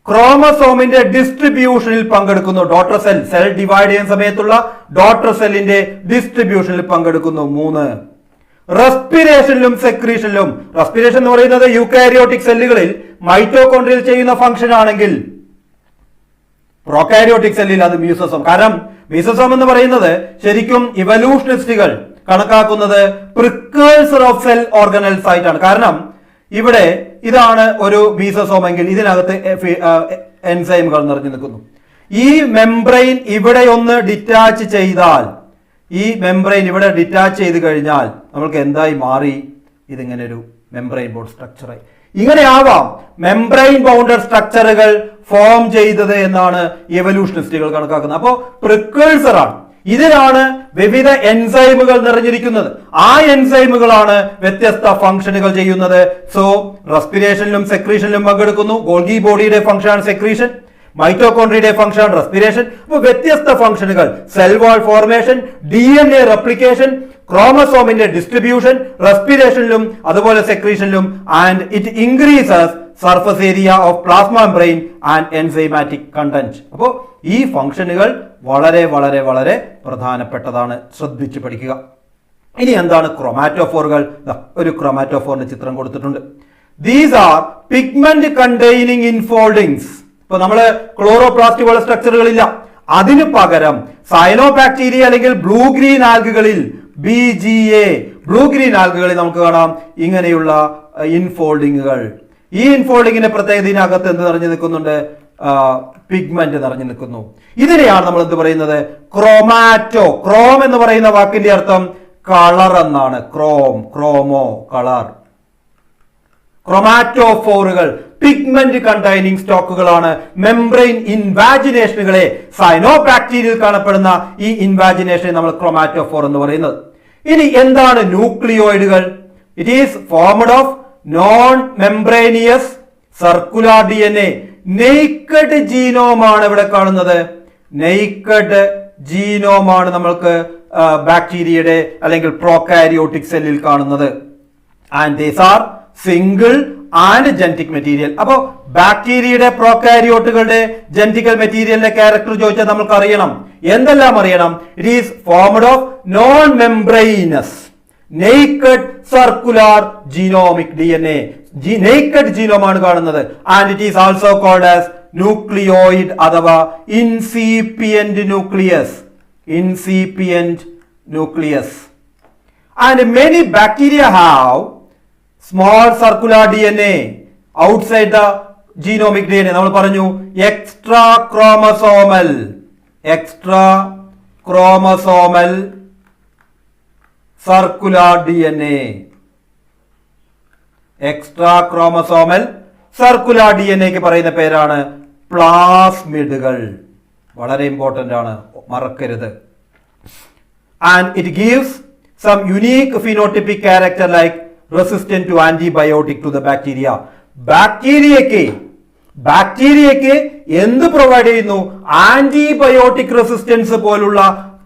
ക്രോമസോമിന്റെ ഡിസ്ട്രിബ്യൂഷനിൽ പങ്കെടുക്കുന്നു, ഡോട്ടർ സെൽ ഡിവൈഡ് ചെയ്യുന്ന സമയത്തുള്ള ഡോട്ടർ സെല്ലിന്റെ ഡിസ്ട്രിബ്യൂഷനിൽ പങ്കെടുക്കുന്നു 3, റെസ്പിറേഷനിലും സെക്രീഷനിലും. റെസ്പിറേഷൻ എന്ന് പറയുന്നത് യൂക്കാരിയോട്ടിക് സെല്ലുകളിൽ മൈറ്റോകോൺഡ്രിയൽ ചെയ്യുന്ന ഫംഗ്ഷൻ ആണെങ്കിൽ പ്രോകാരിയോട്ടിക് സെല്ലിൽ അത് മീസോസോം. കാരണം മീസോസോം എന്ന് പറയുന്നത് ശരിക്കും ഇവല്യൂഷനിസ്റ്റുകൾ കണക്കാക്കുന്നത് പ്രിക്കേഴ്സർ ഓഫ് സെൽ ഓർഗനൽസ് ആയിട്ടാണ്. കാരണം ഇവിടെ ഇതാണ് ഒരു മീസോസോം എങ്കിൽ ഇതിനകത്ത് എൻസൈമുകൾ നിറഞ്ഞു നിൽക്കുന്നു. ഈ മെംബ്രെയിൻ ഇവിടെ ഒന്ന് ഡിറ്റാച്ച് ചെയ്താൽ, ഈ മെംബ്രെയിൻ ഇവിടെ ഡിറ്റാച്ച് ചെയ്ത് കഴിഞ്ഞാൽ നമ്മൾക്ക് എന്തായി മാറി? ഇതിങ്ങനെ ഒരു മെംബ്രെയിൻ ബോണ്ട് സ്ട്രക്ചറായി. ഇങ്ങനെ ആവാം മെംബ്രെയിൻ ബൗണ്ടഡ് സ്ട്രക്ചറുകൾ ഫോം ചെയ്തത് എന്നാണ് എവല്യൂഷനിസ്റ്റുകൾ കണക്കാക്കുന്നത്. അപ്പോൾ പ്രിക്കേഴ്സർ ആണ്. ഇതിലാണ് വിവിധ എൻസൈമുകൾ നിറഞ്ഞിരിക്കുന്നത്. ആ എൻസൈമുകളാണ് വ്യത്യസ്ത ഫംഗ്ഷനുകൾ ചെയ്യുന്നത്. സോ റെസ്പിറേഷനിലും സെക്രീഷനിലും പങ്കെടുക്കുന്നു. ഗോൾഗി ബോഡിയുടെ ഫംഗ്ഷൻ ആണ് സെക്രീഷൻ. മൈറ്റോകോൺട്രിയയുടെ function, respiration. അപ്പോൾ വ്യത്യസ്ത ഫംഗ്ഷനുകൾ, cell wall formation, DNA replication, ക്രോമസോമിന്റെ ഡിസ്ട്രിബ്യൂഷൻ, റെസ്പിറേഷനിലും അതുപോലെ സെക്രീഷനിലും, and it increases surface area of plasma membrane and enzymatic content. അപ്പോൾ ഈ ഫംഗ്ഷനുകൾ വളരെ വളരെ വളരെ പ്രധാനപ്പെട്ടതാണ്, ശ്രദ്ധിച്ചു പഠിക്കുക. ഇനി എന്താണ് ക്രോമാറ്റോഫോറുകൾ? ഒരു ക്രോമാറ്റോഫോറിന്റെ ചിത്രം കൊടുത്തിട്ടുണ്ട്. These are pigment containing infoldings. ഇപ്പൊ നമ്മള് ക്ലോറോപ്ലാസ്റ്റ് പോലെ സ്ട്രക്ചറുകളില്ല, അതിനു പകരം സയനോബാക്ടീരിയ അല്ലെങ്കിൽ ബ്ലൂ ഗ്രീൻ ആൽഗകളിൽ BGA ബ്ലൂ ഗ്രീൻ ആൽഗകളിൽ നമുക്ക് കാണാം ഇങ്ങനെയുള്ള ഇൻഫോൾഡിങ്ങുകൾ. ഈ ഇൻഫോൾഡിങ്ങിന്റെ പ്രത്യേകത ഇതിനകത്ത് എന്ത് നിറഞ്ഞു നിൽക്കുന്നുണ്ട്? പിഗ്മെന്റ് നിറഞ്ഞു നിൽക്കുന്നു. ഇതിനെയാണ് നമ്മൾ എന്ത് പറയുന്നത്? ക്രോമാറ്റോ. ക്രോം എന്ന് പറയുന്ന വാക്കിന്റെ അർത്ഥം കളർ എന്നാണ്. Chromo colour. ക്രോമാറ്റോഫോറുകൾ പിഗ്മെന്റ് കണ്ടെയ്നിങ് സ്റ്റോക്കുകളാണ്. മെംബ്രെയിൻ ഇൻവാജിനേഷനുകളെ, സൈനോബാക്ടീരിയയിൽ കാണപ്പെടുന്ന ഈ ഇൻവാജിനേഷനെ നമ്മൾ ക്രോമാറ്റോഫോർ എന്ന് പറയുന്നത്. ഇനി എന്താണ് ന്യൂക്ലിയോയിഡുകൾ? It is formed of non membranous circular DNA. Naked ജീനോമാണ് ഇവിടെ കാണുന്നത്. നെയ്ക്കഡ് ജീനോമാണ് നമ്മൾക്ക് ബാക്ടീരിയയുടെ അല്ലെങ്കിൽ പ്രോകാരിയോട്ടിക് സെല്ലിൽ കാണുന്നത്. And these R single and genetic material. അപ്പോ ബാക്ടീരിയയുടെ പ്രോകാരിയോട്ടുകളുടെ ജനറ്റിക്കൽ മെറ്റീരിയലിന്റെ ക്യാരക്ടർ ചോദിച്ചാൽ നമുക്ക് അറിയണം. എന്തെല്ലാം അറിയണം? It is formed of non membranous naked circular genomic DNA. Naked ജീനോമാണ് കാണുന്നത്. And it is also called as nucleoid അഥവാ incipient nucleus. incipient nucleus. And many bacteria have small circular DNA outside the genomic DNA. നമ്മൾ പറഞ്ഞു extra chromosomal circular DNA. Extra chromosomal circular DNA ക്ക് പറയുന്ന പേരാണ് പ്ലാസ്മിഡുകൾ. വളരെ ഇമ്പോർട്ടന്റ് ആണ്, മറക്കരുത്. And it gives some unique phenotypic character like resistant to antibiotic to the bacteria. ബാക്ടീരിയക്ക് എന്ത് പ്രൊവൈഡ് ചെയ്യുന്നു? ആന്റിബയോട്ടിക് റെസിസ്റ്റൻസ് പോലുള്ള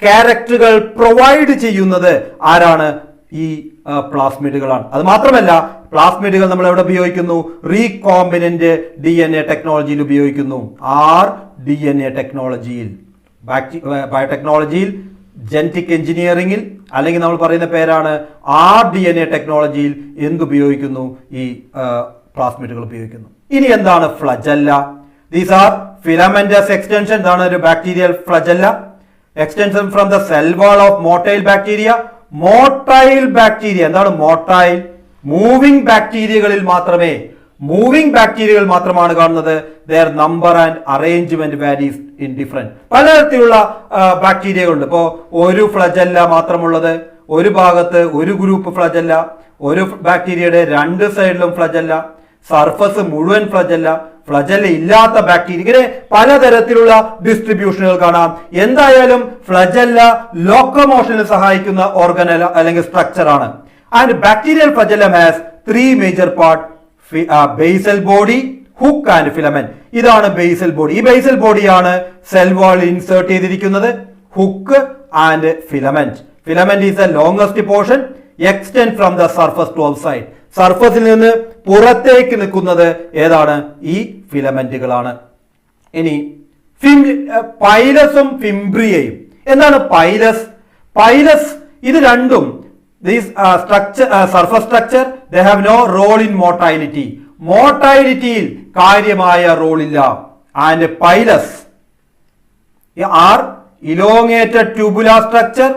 ക്യാരക്ടറുകൾ പ്രൊവൈഡ് ചെയ്യുന്നത് ആരാണ്? ഈ പ്ലാസ്മിഡുകളാണ്. അത് മാത്രമല്ല, പ്ലാസ്മിഡുകൾ നമ്മൾ എവിടെ ഉപയോഗിക്കുന്നു? റീകോമ്പിനന്റ് DNA ടെക്നോളജിയിൽ ഉപയോഗിക്കുന്നു. rDNA ടെക്നോളജിയിൽ, ബയോടെക്നോളജിയിൽ, ജനറ്റിക് എഞ്ചിനീയറിംഗിൽ, അല്ലെങ്കിൽ നമ്മൾ പറയുന്ന പേരാണ് rDNA ടെക്നോളജിയിൽ എന്തുപയോഗിക്കുന്നു? ഈ പ്ലാസ്മിഡുകൾ ഉപയോഗിക്കുന്നു. ഇനി എന്താണ് flagella? These are filamentous extension. ഇതാണ് ഒരു bacterial flagella. Extension from the cell wall of motile bacteria. Motile bacteria എന്താണ്? മോട്ടൈൽ മൂവിംഗ് ബാക്ടീരിയകളിൽ മാത്രമാണ് കാണുന്നത്. their number and arrangement varies in different. പലതരത്തിലുള്ള ബാക്ടീരിയകളുണ്ട്. ഇപ്പോ ഒരു ഫ്ലജല്ല മാത്രമുള്ളത്, ഒരു ഭാഗത്ത് ഒരു ഗ്രൂപ്പ് ഫ്ലജല്ല, ഒരു ബാക്ടീരിയയുടെ രണ്ട് സൈഡിലും ഫ്ലജല്ല, സർഫസ് മുഴുവൻ ഫ്ലജല്ല, ഫ്ലജല്ല ഇല്ലാത്ത ബാക്ടീരിയ, ഇങ്ങനെ പലതരത്തിലുള്ള ഡിസ്ട്രിബ്യൂഷനുകൾ കാണാം. എന്തായാലും ഫ്ലജല്ല ലോക്കോമോഷനിൽ സഹായിക്കുന്ന ഓർഗനൽ അല്ലെങ്കിൽ സ്ട്രക്ചർ ആണ്. And bacterial flagellum has 3 major part: basal body, hook and filament. ഇതാണ് ബേസൽ ബോഡി. ഈ ബേസൽ ബോഡിയാണ് സെൽ വാളിൽ ഇൻസേർട്ട് ചെയ്തിരിക്കുന്നത്. Hook and filament. Filament is the longest portion extend from the surface to outside. സർഫസിൽ നിന്ന് പുറത്തേക്ക് നിൽക്കുന്നത് ഏതാണ്? ഈ ഫിലമെന്റുകളാണ്. ഇനി പൈലസും ഫിംബ്രിയയും. എന്താണ് പൈലസ്? ഇത് രണ്ടും surface structure, they have no role in motility. മോട്ടൈലിറ്റിയിൽ കാര്യമായ റോളില്ല. And pilus are elongated tubular structure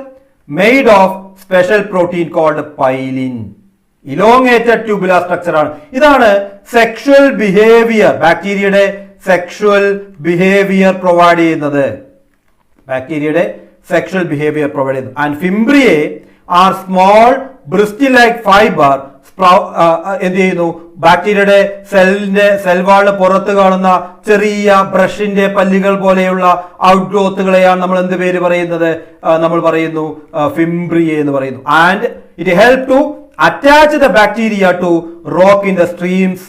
made of special protein called pilin. Elongated tubular structure ആണ്. ഇതാണ് സെക്ഷുവൽ ബിഹേവിയർ, ബാക്ടീരിയയുടെ സെക്ഷുവൽ ബിഹേവിയർ പ്രൊവൈഡ് ചെയ്യുന്നത്. And fimbriae are small bristle like fibre. എന്ത് ചെയ്യുന്നു? ബാക്ടീരിയയുടെ സെൽ വാളിന് പുറത്ത് കാണുന്ന ചെറിയ ബ്രഷിന്റെ പല്ലുകൾ പോലെയുള്ള ഔട്ട് ഗ്രോത്തുകളെയാണ് നമ്മൾ എന്ത് പേര് പറയുന്നത്? നമ്മൾ പറയുന്നു ഫിംബ്രിയെ എന്ന് പറയുന്നു. And it help to attach the bacteria to rock in the streams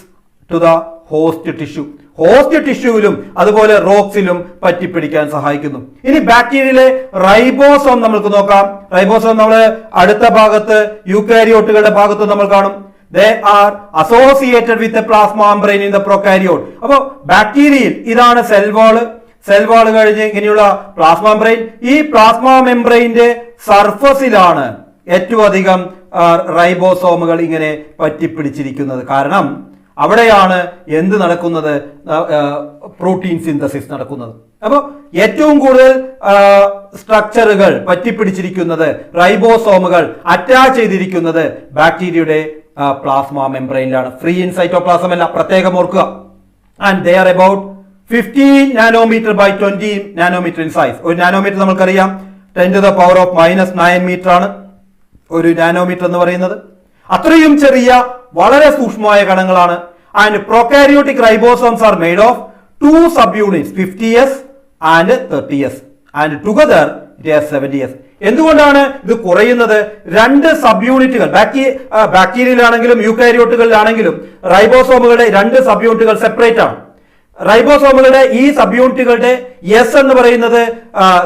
to the host tissue. Host ടിഷ്യൂവിലും അതുപോലെ റോക്സിലും പറ്റിപ്പിടിക്കാൻ സഹായിക്കുന്നു. ഇനി ബാക്ടീരിയയിലെ റൈബോസോം നമുക്ക് നോക്കാം. റൈബോസോം നമ്മൾ അടുത്ത ഭാഗത്ത് യൂക്കാരിയോട്ടുകളുടെ ഭാഗത്ത് നമ്മൾ കാണും. They are associated with the plasma membrane in the prokaryote. അപ്പോൾ ബാക്ടീരിയയിൽ ഇതാണ് സെൽ വാള് കഴിഞ്ഞ് ഇങ്ങനെയുള്ള പ്ലാസ്മ മെംബ്രെയിൻ. ഈ പ്ലാസ്മ മെംബ്രെയിന്റെ സർഫസിലാണ് ഏറ്റവും അധികം റൈബോസോമുകൾ ഇങ്ങനെ പറ്റിപ്പിടിച്ചിരിക്കുന്നത്. കാരണം അവിടെയാണ് എന്ത് നടക്കുന്നത്? പ്രോട്ടീൻ സിന്തസിസ് നടക്കുന്നത്. അപ്പോൾ ഏറ്റവും കൂടുതൽ സ്ട്രക്ചറുകൾ പറ്റിപ്പിടിച്ചിരിക്കുന്നത്, റൈബോസോമുകൾ അറ്റാച്ച് ചെയ്തിരിക്കുന്നത് ബാക്ടീരിയയുടെ പ്ലാസ്മ മെംബ്രെയിനിലാണ്. ഫ്രീ ഇൻ സൈറ്റോപ്ലാസം അല്ല, പ്രത്യേകം ഓർക്കുക. And they are about 15 nanometre by 20 nanometre in size. ഒരു നാനോമീറ്റർ നമുക്കറിയാം 10⁻⁻⁹ മീറ്റർ ആണ് ഒരു നാനോമീറ്റർ എന്ന് പറയുന്നത്. അത്രയും ചെറിയ വളരെ സൂക്ഷ്മമായ കണങ്ങളാണ്. And prokaryotic ribosomes are made of 2 subunits 50s and 30s and together it has 70s. എന്തുകൊണ്ടാണ് ഇത് കുറയുന്നത്? 2 സബ് യൂണിറ്റുകൾ ബാക്ടീരിയയിലാണെങ്കിലും യൂക്കാരിയോട്ടുകളിലാണെങ്കിലും റൈബോസോമുകളുടെ 2 സബ് യൂണിറ്റുകൾ സെപ്പറേറ്റ് ആണ്. റൈബോസോമുകളുടെ ഈ സബ് യൂണിറ്റുകളുടെ എസ് എന്ന് പറയുന്നത്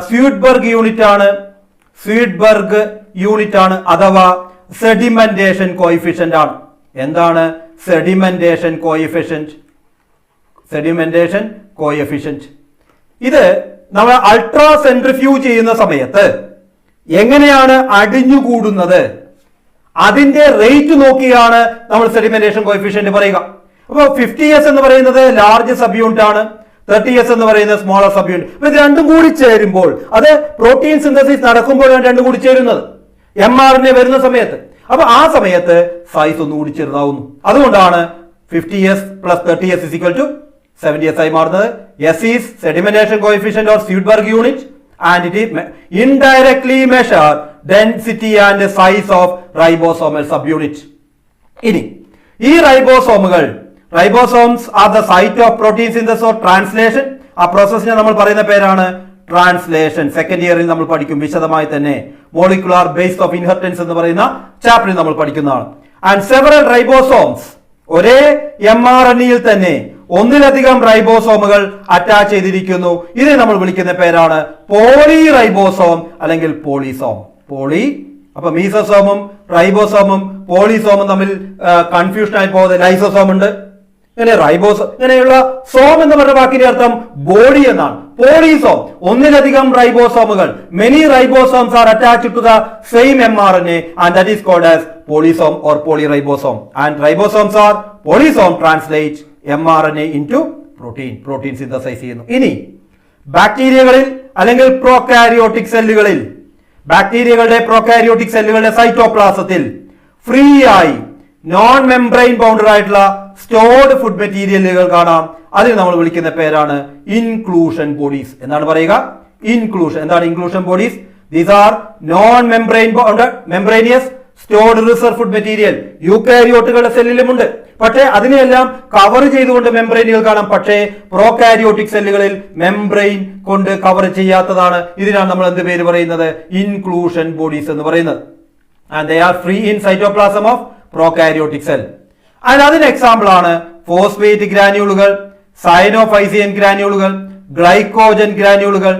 സ്വീഡ്ബർഗ് യൂണിറ്റ് ആണ് അഥവാ സെഡിമെന്റേഷൻ കോയിഫിഷ്യന്റ് ആണ്. എന്താണ് സെഡിമെന്റേഷൻ കോയിഫിഷ്യന്റ്? ഇത് നമ്മൾ അൾട്രാ സെൻട്രിഫ്യൂജ് ചെയ്യുന്ന സമയത്ത് എങ്ങനെയാണ് അടിഞ്ഞുകൂടുന്നത്, അതിന്റെ റേറ്റ് നോക്കിയാണ് നമ്മൾ സെഡിമെന്റേഷൻ കോയിഫിഷ്യന്റ് പറയുക. അപ്പോൾ 50s എന്ന് പറയുന്നത് ലാർജ് സബ് യൂണിറ്റ് ആണ്, 30s എന്ന് പറയുന്നത് സ്മോളർ സബ് യൂണിറ്റ്. ഇത് രണ്ടും കൂടി ചേരുമ്പോൾ, അത് പ്രോട്ടീൻ സിന്തസിസ് നടക്കുമ്പോഴാണ് രണ്ടും കൂടി ചേരുന്നത്, mRNA വരുന്ന സമയത്ത്. അപ്പൊ ആ സമയത്ത് സൈസ് ഒന്നുകൂടി ചെറുതാവുന്നു. അതുകൊണ്ടാണ് 50s + 30s = 70s ആയി മാറുന്നത്. S is sedimentation coefficient or Swedberg unit and it is indirectly measure density and size of ribosomal subunit. ഇനി ഈ ribosomes are the site of protein synthesis or translation. ആ പ്രോസസ്സിനെ നമ്മൾ പറയുന്ന പേരാണ് ട്രാൻസ്ലേഷൻ. സെക്കൻഡ് ഇയറിൽ നമ്മൾ പഠിക്കും വിശദമായി തന്നെ. മോളിക്കുലാർ ബേസ് ഓഫ് ഇൻഹെറിറ്റൻസ് എന്ന് പറയുന്ന ചാപ്റ്ററിൽ നമ്മൾ പഠിക്കുന്നതാണ്. ആൻഡ് സെവറൽ റൈബോസോംസ്, ഒരേ mRNAയിൽ തന്നെ ഒന്നിലധികം റൈബോസോമുകൾ അറ്റാച്ച് ചെയ്തിരിക്കുന്നു. ഇതിനെ നമ്മൾ വിളിക്കുന്ന പേരാണ് പോളി റൈബോസോം അല്ലെങ്കിൽ പോളിസോം. അപ്പൊ മീസോസോമും റൈബോസോമും പോളിസോമും തമ്മിൽ കൺഫ്യൂഷൻ ആയി പോകുന്നത് ലൈസോസോം ഉണ്ട്. ഇങ്ങനെയുള്ള സോം എന്ന് പറഞ്ഞ വാക്കിന്റെ അർത്ഥം ബോഡി എന്നാണ്. പോളിസോം ഒന്നിലധികം റൈബോസോമുകൾ, many ribosomes are attached to the same mRNA and that is called as polysome or polyribosome. And ribosomes are polysome translate mRNA into protein synthesize ചെയ്യുന്നു. ഇനി ബാക്ടീരിയകളിൽ അല്ലെങ്കിൽ പ്രോകാരിയോട്ടിക് സെല്ലുകളിൽ, പ്രോകാരിയോട്ടിക് സെല്ലുകളുടെ സൈറ്റോപ്ലാസത്തിൽ ഫ്രീ ആയി നോൺ മെംബ്രെയിൻ ബൗണ്ടഡ് ആയിട്ടുള്ള സ്റ്റോർഡ് ഫുഡ് മെറ്റീരിയലുകൾ കാണാം. അതിന് നമ്മൾ വിളിക്കുന്ന പേരാണ് ഇൻക്ലൂഷൻ ബോഡീസ്. എന്താണ് പറയുക? ഇൻക്ലൂഷൻ. എന്താണ് inclusion bodies? These are non membranous stored reserve food material. യൂക്കാരിയോട്ടുകളുടെ സെല്ലിലുമുണ്ട്, പക്ഷേ അതിനെല്ലാം കവർ ചെയ്തുകൊണ്ട് മെംബ്രെയിനുകൾ കാണാം. പക്ഷേ പ്രോകാരിയോട്ടിക് സെല്ലുകളിൽ മെംബ്രെയിൻ കൊണ്ട് കവർ ചെയ്യാത്തതാണ്. ഇതിനാണ് നമ്മൾ എന്ത് പേര് പറയുന്നത്? ഇൻക്ലൂഷൻ ബോഡീസ് എന്ന് പറയുന്നത്. And they are free in cytoplasm of prokaryotic cell. And അതിന് എക്സാമ്പിൾ ആണ് ഫോസ്ഫേറ്റ് ഗ്രാന്യൂളുകൾ, സയനോഫൈസിയൻ ഗ്രാന്യൂളുകൾ, ഗ്ലൈക്കോജൻ ഗ്രാന്യൂളുകൾ,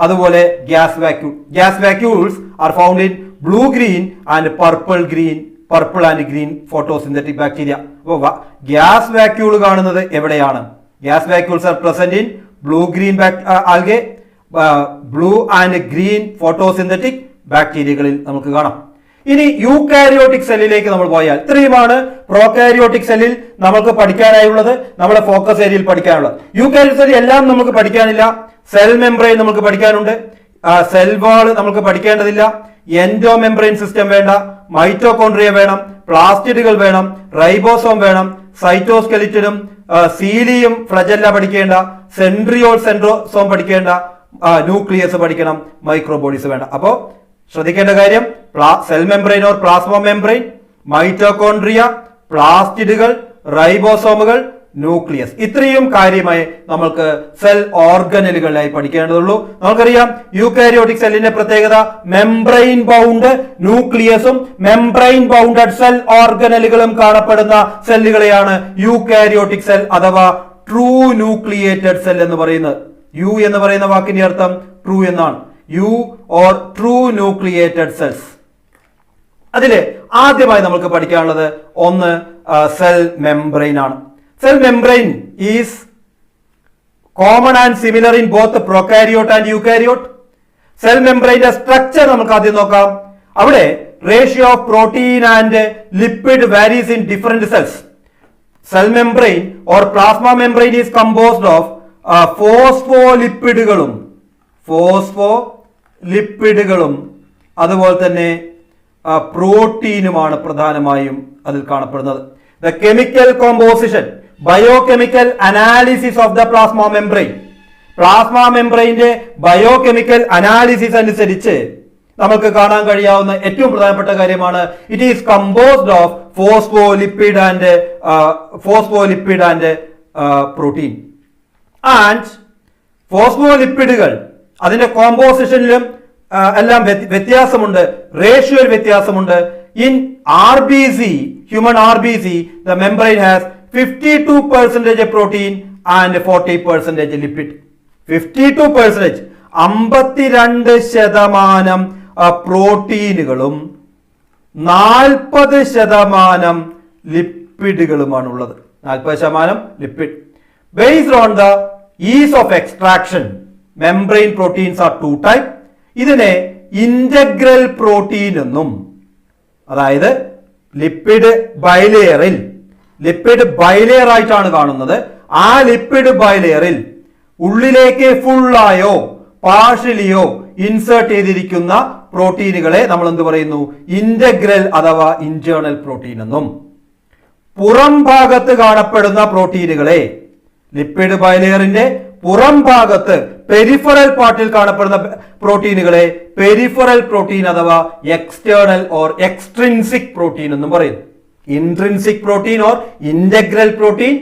അതുപോലെ gas vacuoles are found in blue green and purple and green photosynthetic bacteria. അപ്പോൾ ഗ്യാസ് വാക്യൂൾ കാണുന്നത് എവിടെയാണ്? Gas vacuoles are present in blue green algae, blue and green photosynthetic ബാക്ടീരിയകളിൽ നമുക്ക് കാണാം. ഇനി യൂക്കാരിയോട്ടിക് സെല്ലിലേക്ക് നമ്മൾ പോയാൽ, ഇത്രയുമാണ് പ്രോകാരിയോട്ടിക് സെല്ലിൽ നമുക്ക് പഠിക്കാനായുള്ളത്, നമ്മുടെ ഫോക്കസ് ഏരിയയിൽ പഠിക്കാനുള്ളത്. യൂക്കാരിയോട്ടിക് സെല്ലിൽ എല്ലാം നമുക്ക് പഠിക്കാനില്ല. സെൽ മെംബ്രെയിൻ നമുക്ക് പഠിക്കാനുണ്ട്, സെൽ വാൾ നമുക്ക് പഠിക്കേണ്ടതില്ല, എൻഡോ മെംബ്രെയിൻ സിസ്റ്റം വേണ്ട, മൈറ്റോകോൺട്രിയ വേണം, പ്ലാസ്റ്റിഡുകൾ വേണം, റൈബോസോം വേണം, സൈറ്റോസ്കെലിറ്റനും സീലിയും ഫ്ലജല്ല പഠിക്കേണ്ട, സെൻട്രിയോൾ പഠിക്കേണ്ട, ന്യൂക്ലിയസ് പഠിക്കണം, മൈക്രോബോഡീസ് വേണ്ട. അപ്പോ ശ്രദ്ധിക്കേണ്ട കാര്യം, cell membrane or plasma membrane, mitochondria, പ്ലാസ്റ്റിഡുകൾ, റൈബോസോമുകൾ, ന്യൂക്ലിയസ്. ഇത്രയും കാര്യമായി നമ്മൾക്ക് സെൽ ഓർഗനലുകളായി പഠിക്കേണ്ടതുള്ളൂ. നമുക്കറിയാം യൂക്കാരിയോട്ടിക് സെല്ലിന്റെ പ്രത്യേകത മെംബ്രെയിൻ ബൗണ്ട് ന്യൂക്ലിയസും മെംബ്രെയിൻ ബൗണ്ടഡ് സെൽ ഓർഗനലുകളും കാണപ്പെടുന്ന സെല്ലുകളെയാണ് യൂക്കാരിയോട്ടിക് സെൽ അഥവാ ട്രൂ ന്യൂക്ലിയേറ്റഡ് സെൽ എന്ന് പറയുന്നത്. യു എന്ന് പറയുന്ന വാക്കിന്റെ അർത്ഥം ട്രൂ എന്നാണ്. Eu or true nucleated cells. അതില് ആദ്യമായി നമുക്ക് പഠിക്കാനുള്ളത് ഒന്ന് സെൽ മെംബ്രെയിൻ ആണ്. Cell membrane is common and similar in both prokaryote and eukaryote. Cell മെംബ്രെയിന്റെ സ്ട്രക്ചർ നമുക്ക് ആദ്യം നോക്കാം. അവിടെ ratio of protein and lipid varies in different cells. Cell membrane or plasma membrane is composed of ഫോസ്ഫോലിപ്പിഡുകളും അതുപോലെ തന്നെ പ്രോട്ടീനുമാണ് പ്രധാനമായും അതിൽ കാണപ്പെടുന്നത്. The chemical composition, biochemical analysis of the plasma membrane. Plasma മെംബ്രെയിന്റെ ബയോകെമിക്കൽ അനാലിസിസ് അനുസരിച്ച് നമുക്ക് കാണാൻ കഴിയാവുന്ന ഏറ്റവും പ്രധാനപ്പെട്ട കാര്യമാണ് it is composed of phospholipid and protein. And ഫോസ്ഫോലിപ്പിഡുകൾ അതിന്റെ കോമ്പോസിഷനിലും എല്ലാം വ്യത്യാസമുണ്ട്, റേഷ്യോയിൽ വ്യത്യാസമുണ്ട്. In RBC, human RBC, the membrane has 52% protein and 40% lipid. 52%, 52% പ്രോട്ടീനുകളും 40% ലിപ്പിഡുകളുമാണുള്ളത്. 40% lipid. Based on the ease of extraction, membrane proteins are two type. ഇതിനെ ഇന്റഗ്രൽ പ്രോട്ടീൻ എന്നും, അതായത് ലിപ്പിഡ് ബൈലെയർ ആയിട്ടാണ് കാണുന്നത്. ആ ലിപ്പിഡ് ബൈലെയറിൽ ഉള്ളിലേക്ക് ഫുള്ളായോ പാർഷ്യലിയോ ഇൻസേർട്ട് ചെയ്തിരിക്കുന്ന പ്രോട്ടീനുകളെ നമ്മൾ എന്ത് പറയുന്നു? ഇന്റഗ്രൽ അഥവാ ഇന്റേണൽ പ്രോട്ടീൻ എന്നും. പുറം ഭാഗത്ത് കാണപ്പെടുന്ന പ്രോട്ടീനുകളെ, ലിപ്പിഡ് ബൈലെയറിന്റെ പുറം ഭാഗത്ത് പെരിഫറൽ പാർട്ടിൽ കാണപ്പെടുന്ന പ്രോട്ടീനുകളെ പെരിഫറൽ പ്രോട്ടീൻ അഥവാ എക്സ്റ്റേണൽ ഓർ എക്സ്ട്രിൻസിക് പ്രോട്ടീൻ എന്നും പറയുന്നു. Intrinsic protein or integral protein,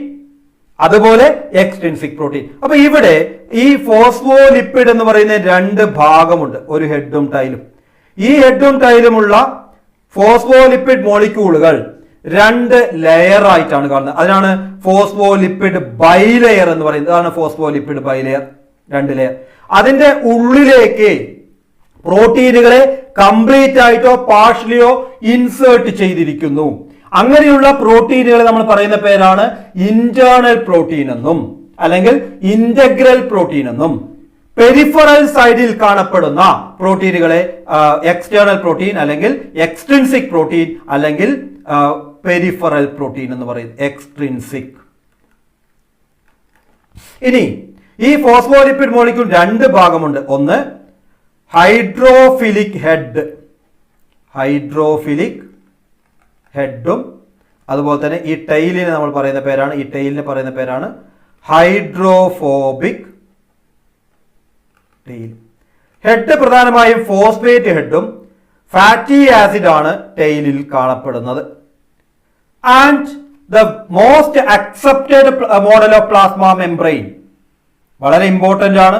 അതുപോലെ എക്സ്ട്രിൻസിക് പ്രോട്ടീൻ. അപ്പൊ ഇവിടെ ഈ ഫോസ്ഫോലിപ്പിഡ് എന്ന് പറയുന്ന രണ്ട് ഭാഗമുണ്ട്, ഒരു ഹെഡും ടൈലും. ഈ ഹെഡും ടൈലുമുള്ള ഫോസ്ഫോലിപ്പിഡ് മോളിക്യൂളുകൾ രണ്ട് ലെയർ ആയിട്ടാണ് കാണുന്നത്. അതിനാണ് ഫോസ്ഫോലിപ്പിഡ് ബൈലെയർ എന്ന് പറയുന്നത്. അതാണ് ഫോസ്ഫോലിപ്പിഡ് ബൈലെയർ, രണ്ട് ലെയർ. അതിന്റെ ഉള്ളിലേക്ക് പ്രോട്ടീനുകളെ കംപ്ലീറ്റ് ആയിട്ടോ പാർഷ്യലിയോ ഇൻസേർട്ട് ചെയ്തിരിക്കുന്നു. അങ്ങനെയുള്ള പ്രോട്ടീനുകളെ നമ്മൾ പറയുന്ന പേരാണ് ഇന്റേണൽ പ്രോട്ടീൻ എന്നും അല്ലെങ്കിൽ ഇന്റഗ്രൽ പ്രോട്ടീൻ എന്നും. പെരിഫറൽ സൈഡിൽ കാണപ്പെടുന്ന പ്രോട്ടീനുകളെ എക്സ്റ്റേണൽ പ്രോട്ടീൻ അല്ലെങ്കിൽ എക്സ്ട്രിൻസിക് പ്രോട്ടീൻ അല്ലെങ്കിൽ പെരിഫറൽ പ്രോട്ടീൻ എന്ന് പറയും, എക്സ്ട്രിൻസിക്. ഇനി ഈ ഫോസ്ഫോലിപ്പിഡ് മോളിക്യൂൾ രണ്ട് ഭാഗമുണ്ട്. ഒന്ന് ഹൈഡ്രോഫിലിക് ഹെഡും അതുപോലെ തന്നെ ഈ ടൈലിനെ നമ്മൾ പറയുന്ന പേരാണ് ഹൈഡ്രോഫോബിക് ടൈൽ. ഹെഡ് പ്രധാനമായും ഫോസ്ഫേറ്റ് ഹെഡും ഫാറ്റി ആസിഡ് ആണ് ടൈലിൽ കാണപ്പെടുന്നത്. And the most accepted model of plasma membrane, വളരെ ഇമ്പോർട്ടന്റ് ആണ്,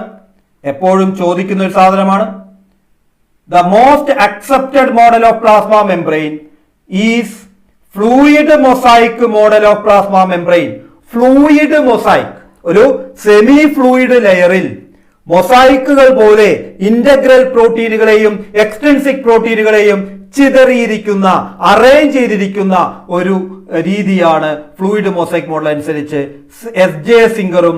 എപ്പോഴും ചോദിക്കുന്ന ഒരു സാധനമാണ്. The most accepted model of plasma membrane is fluid mosaic model of plasma membrane. Fluid mosaic, ഒരു സെമി ഫ്ലൂയിഡ് ലെയറിൽ മൊസൈക്കുകൾ പോലെ ഇന്റഗ്രൽ പ്രോട്ടീനുകളെയും എക്സ്ട്രിൻസിക് പ്രോട്ടീനുകളെയും ചിതറിയിരിക്കുന്ന, അറേഞ്ച് ചെയ്തിരിക്കുന്ന ഒരു രീതിയാണ് ഫ്ലൂയിഡ് മൊസൈക്ക് മോഡൽ അനുസരിച്ച് SJ സിംഗറും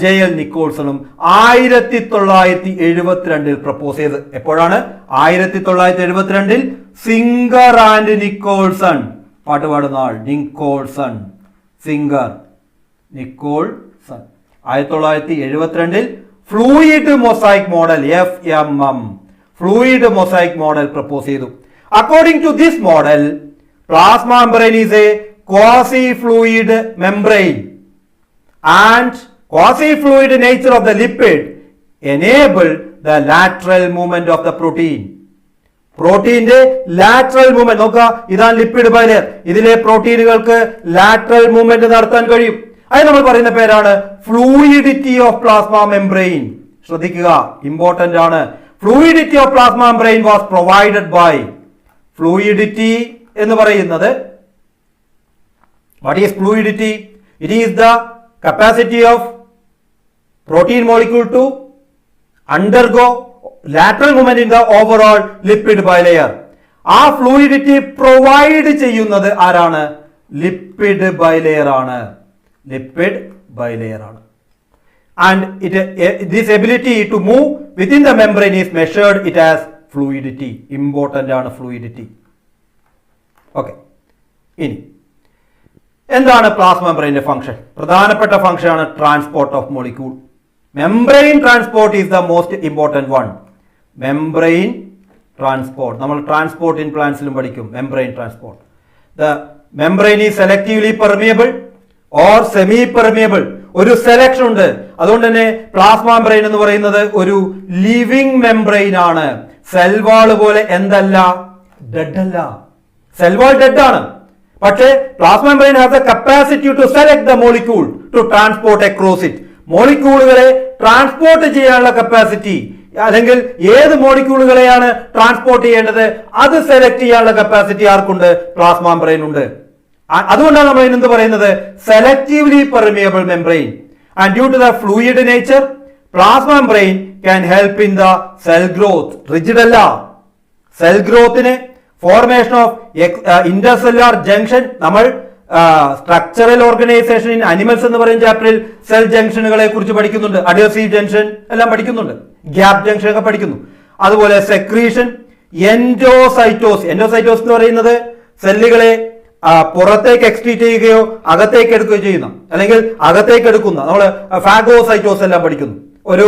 JL നിക്കോൾസണും 1972 പ്രപ്പോസ് ചെയ്ത്. എപ്പോഴാണ്? 1972 സിംഗർ ആൻഡ് നിക്കോൾസൺ പാട്ട് പാടുന്ന ആൾ, Singer Nicolson 1972 fluid mosaic model FMM fluid mosaic model propose ചെയ്തു. According to this model, plasma membrane is a quasi-fluid membrane and quasi-fluid nature of the lipid enable the lateral movement of the protein. പ്രോട്ടീന്റെ ലാറ്ററൽ മൂവ്മെന്റ് നോക്കുക, ഇതാണ് ലിപ്പിഡ് ബൈലെയർ. ഇതിലെ പ്രോട്ടീനുകൾക്ക് ലാറ്ററൽ മൂവ്മെന്റ് നടത്താൻ കഴിയും. അത് നമ്മൾ പറയുന്ന പേരാണ് ഫ്ലൂയിഡിറ്റി ഓഫ് പ്ലാസ്മ മെംബ്രെയിൻ. ശ്രദ്ധിക്കുക, ഇമ്പോർട്ടന്റ് ആണ്. Fluidity of plasma membrane was provided by. Fluidity എന്ന് പറയുന്നത്, what is fluidity? It is the capacity of protein molecule to undergo lateral movement in the overall lipid bilayer. ആ ഫ്ലൂയിഡിറ്റി പ്രൊവൈഡ് ചെയ്യുന്നത് ആരാണ്? ലിപ്പിഡ് ബൈലെയർ ആണ്. ലിപ്പിഡ് ബൈലെയർ ആണ്. And this ability to move within the membrane is measured it as fluidity. Important ആണ് fluidity. ഓക്കെ, ഇനി എന്താണ് പ്ലാസ്മ മെംബ്രെയിന്റെ ഫംഗ്ഷൻ? പ്രധാനപ്പെട്ട ഫംഗ്ഷൻ ആണ് transport of molecule. Membrane transport is the most important one. Membrane transport നമ്മൾ ട്രാൻസ്പോർട്ട് ഇൻ പ്ലാന്റ്സിലും പഠിക്കും. Membrane transport. The membrane is selectively permeable or semi permeable. ഒരു സെലക്ഷൻ ഉണ്ട്. അതുകൊണ്ട് തന്നെ പ്ലാസ്മ മെംബ്രെയിൻ എന്ന് പറയുന്നത് ഒരു ലിവിംഗ് മെംബ്രെയിൻ ആണ്. സെൽ വാൾ പോലെ എന്തല്ല, ഡെഡ് അല്ല. സെൽ വാൾ ഡെഡ് ആണ്. പക്ഷേ plasma membrane has the capacity to select the molecule to transport across it. മോളിക്യൂളുകളെ ട്രാൻസ്പോർട്ട് ചെയ്യാനുള്ള കപ്പാസിറ്റി, അല്ലെങ്കിൽ ഏത് മോളിക്യൂളുകളെയാണ് ട്രാൻസ്പോർട്ട് ചെയ്യേണ്ടത് അത് സെലക്ട് ചെയ്യാനുള്ള കപ്പാസിറ്റി ആർക്കുണ്ട്? പ്ലാസ്മ മെംബ്രെയിൻ ഉണ്ട്. അതുകൊണ്ടാണ് നമ്മൾ എന്ത് പറയുന്നത്? Selectively permeable membrane. And due to the fluid nature plasma membrane can help in the cell growth. Rigid അല്ല. സെൽ ഗ്രോത്തിന് ഫോർമേഷൻ ഓഫ് ഇന്റർസെല്ലുലാർ ജംഗ്ഷൻ, നമ്മൾ സ്ട്രക്ചറൽ ഓർഗനൈസേഷൻ ഇൻ അനിമൽസ് എന്ന് പറയുന്ന ചാപ്റ്ററിൽ സെൽ ജംഗ്ഷനുകളെ കുറിച്ച് പഠിക്കുന്നുണ്ട്. അഡ്ഹസീവ് ജംഗ്ഷൻ എല്ലാം പഠിക്കുന്നുണ്ട്. ഗ്യാപ് ജംഗ്ഷൻ ഒക്കെ പഠിക്കുന്നു. അതുപോലെ സെക്രീഷൻ, എൻഡോസൈറ്റോസ്. എൻഡോസൈറ്റോസ് എന്ന് പറയുന്നത് സെല്ലുകളെ പുറത്തേക്ക് എക്സ്ക്രീറ്റ് ചെയ്യുകയോ അകത്തേക്ക് എടുക്കുകയോ ചെയ്യുന്ന, അല്ലെങ്കിൽ അകത്തേക്ക് എടുക്കുന്ന, നമ്മൾ ഫാഗോസൈറ്റോസ് എല്ലാം പഠിക്കുന്നു. ഒരു